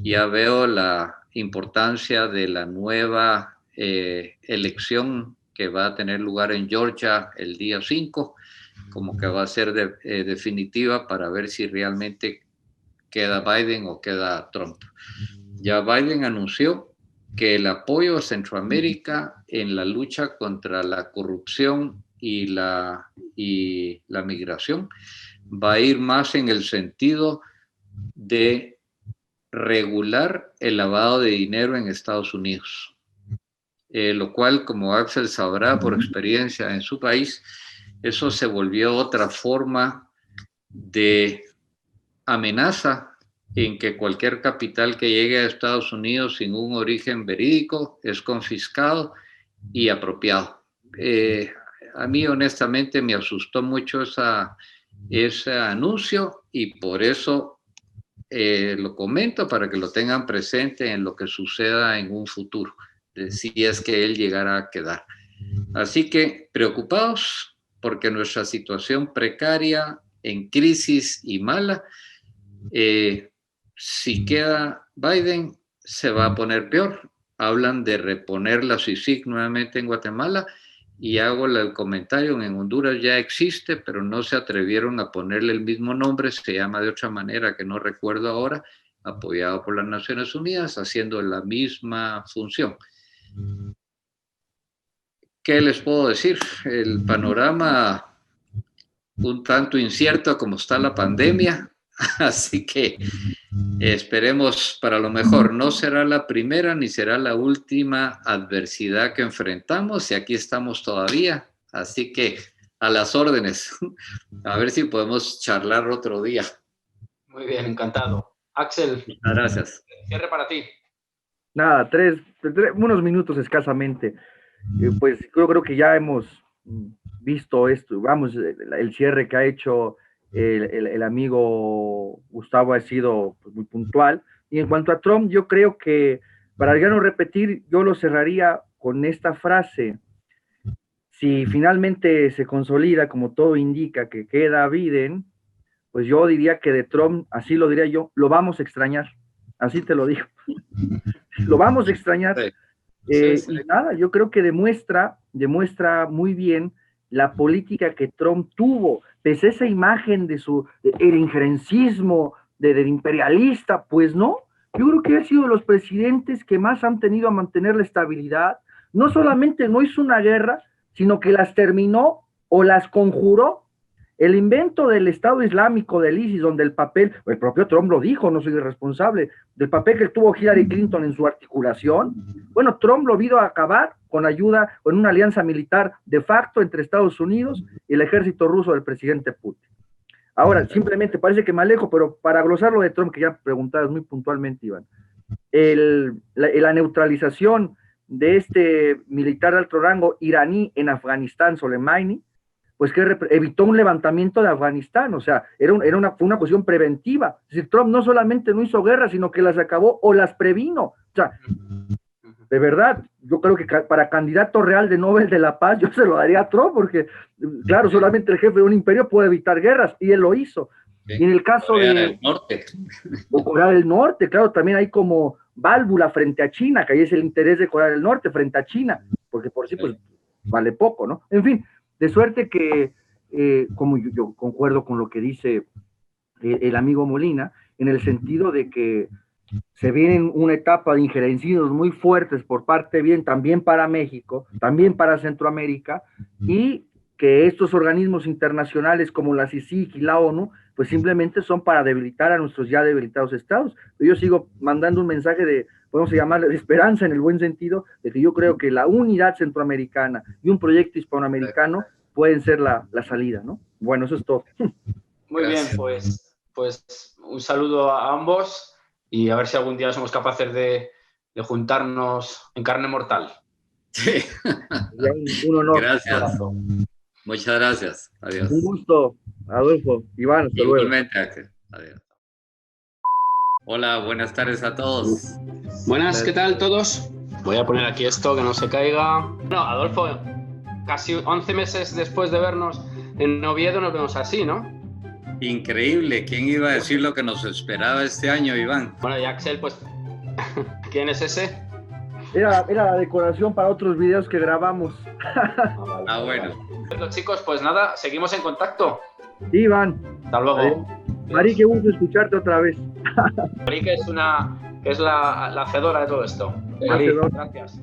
[SPEAKER 2] Ya veo la importancia de la nueva elección que va a tener lugar en Georgia el día 5, como que va a ser definitiva para ver si realmente queda Biden o queda Trump. Ya Biden anunció que el apoyo a Centroamérica en la lucha contra la corrupción y la migración va a ir más en el sentido de regular el lavado de dinero en Estados Unidos, lo cual, como Axel sabrá por experiencia en su país, eso se volvió otra forma de amenaza en que cualquier capital que llegue a Estados Unidos sin un origen verídico es confiscado y apropiado. A mí honestamente me asustó mucho ese anuncio, y por eso lo comento para que lo tengan presente en lo que suceda en un futuro, si es que él llegara a quedar. Así que preocupados porque nuestra situación precaria, en crisis y mala, si queda Biden, se va a poner peor. Hablan de reponer la CICIG nuevamente en Guatemala, y hago el comentario, en Honduras ya existe, pero no se atrevieron a ponerle el mismo nombre, se llama de otra manera que no recuerdo ahora, apoyado por las Naciones Unidas, haciendo la misma función. ¿Qué les puedo decir? El panorama un tanto incierto como está la pandemia, así que esperemos para lo mejor. No será la primera ni será la última adversidad que enfrentamos, y aquí estamos todavía, así que a las órdenes. A ver si podemos charlar otro día.
[SPEAKER 1] Muy bien, encantado. Axel.
[SPEAKER 2] Muchas gracias.
[SPEAKER 1] Cierre para ti.
[SPEAKER 3] Nada, unos minutos escasamente. Pues creo que ya hemos visto esto, vamos, el cierre que ha hecho el amigo Gustavo ha sido pues, muy puntual. Y en cuanto a Trump, yo creo que, para ya no repetir, yo lo cerraría con esta frase: si finalmente se consolida, como todo indica, que queda Biden, pues yo diría que de Trump, así lo diría yo, lo vamos a extrañar, así te lo digo, lo vamos a extrañar. Sí. Y nada, yo creo que demuestra muy bien la política que Trump tuvo, pese a esa imagen de el injerencismo, del imperialista, pues no, yo creo que ha sido de los presidentes que más han tenido a mantener la estabilidad. No solamente no hizo una guerra, sino que las terminó o las conjuró. El invento del Estado Islámico, del ISIS, donde el propio Trump lo dijo, no soy responsable, del papel que tuvo Hillary Clinton en su articulación, bueno, Trump lo vino a acabar con una alianza militar de facto entre Estados Unidos y el ejército ruso del presidente Putin. Ahora, simplemente parece que me alejo, pero para glosar lo de Trump, que ya preguntabas muy puntualmente, Iván, la neutralización de este militar de alto rango iraní en Afganistán, Soleimani, pues que evitó un levantamiento de Afganistán, o sea, fue una cuestión preventiva. Es decir, Trump no solamente no hizo guerra, sino que las acabó o las previno. O sea, de verdad, yo creo que para candidato real de Nobel de la Paz, yo se lo daría a Trump, porque, claro, solamente el jefe de un imperio puede evitar guerras, y él lo hizo. Sí. Y en el caso
[SPEAKER 2] Corea del Norte.
[SPEAKER 3] O Corea del Norte, claro, también hay como válvula frente a China, que ahí es el interés de Corea del Norte frente a China, porque por sí, pues, vale poco, ¿no? En fin, de suerte que, como yo concuerdo con lo que dice el amigo Molina, en el sentido de que se viene una etapa de injerencias muy fuertes por parte bien, también para México, también para Centroamérica, y que estos organismos internacionales como la CICIG y la ONU, pues simplemente son para debilitar a nuestros ya debilitados estados. Yo sigo mandando un mensaje de, podemos llamarle de esperanza en el buen sentido, de que yo creo que la unidad centroamericana y un proyecto hispanoamericano pueden ser la salida, ¿no? Bueno, eso es todo.
[SPEAKER 1] Muy bien, pues un saludo a ambos y a ver si algún día somos capaces de juntarnos en carne mortal.
[SPEAKER 2] Sí.
[SPEAKER 3] Un honor.
[SPEAKER 2] Gracias. Muchas gracias. Adiós.
[SPEAKER 3] Un gusto, Adolfo. Iván, hasta luego.
[SPEAKER 2] Igualmente. Adiós. Hola, buenas tardes a todos.
[SPEAKER 1] Buenas, ¿qué tal todos? Voy a poner aquí esto, que no se caiga. Bueno, Adolfo, casi 11 meses después de vernos en Oviedo nos vemos así, ¿no?
[SPEAKER 2] Increíble. ¿Quién iba a decir lo que nos esperaba este año, Iván?
[SPEAKER 1] Bueno, y Axel, pues, ¿quién es ese?
[SPEAKER 3] Era la decoración para otros videos que grabamos.
[SPEAKER 2] Bueno.
[SPEAKER 1] Bueno, chicos, pues nada, seguimos en contacto.
[SPEAKER 3] Sí, Iván.
[SPEAKER 1] Hasta luego.
[SPEAKER 3] Mari, qué gusto escucharte otra vez.
[SPEAKER 1] Mari, que es la hacedora de todo esto. Mari, gracias.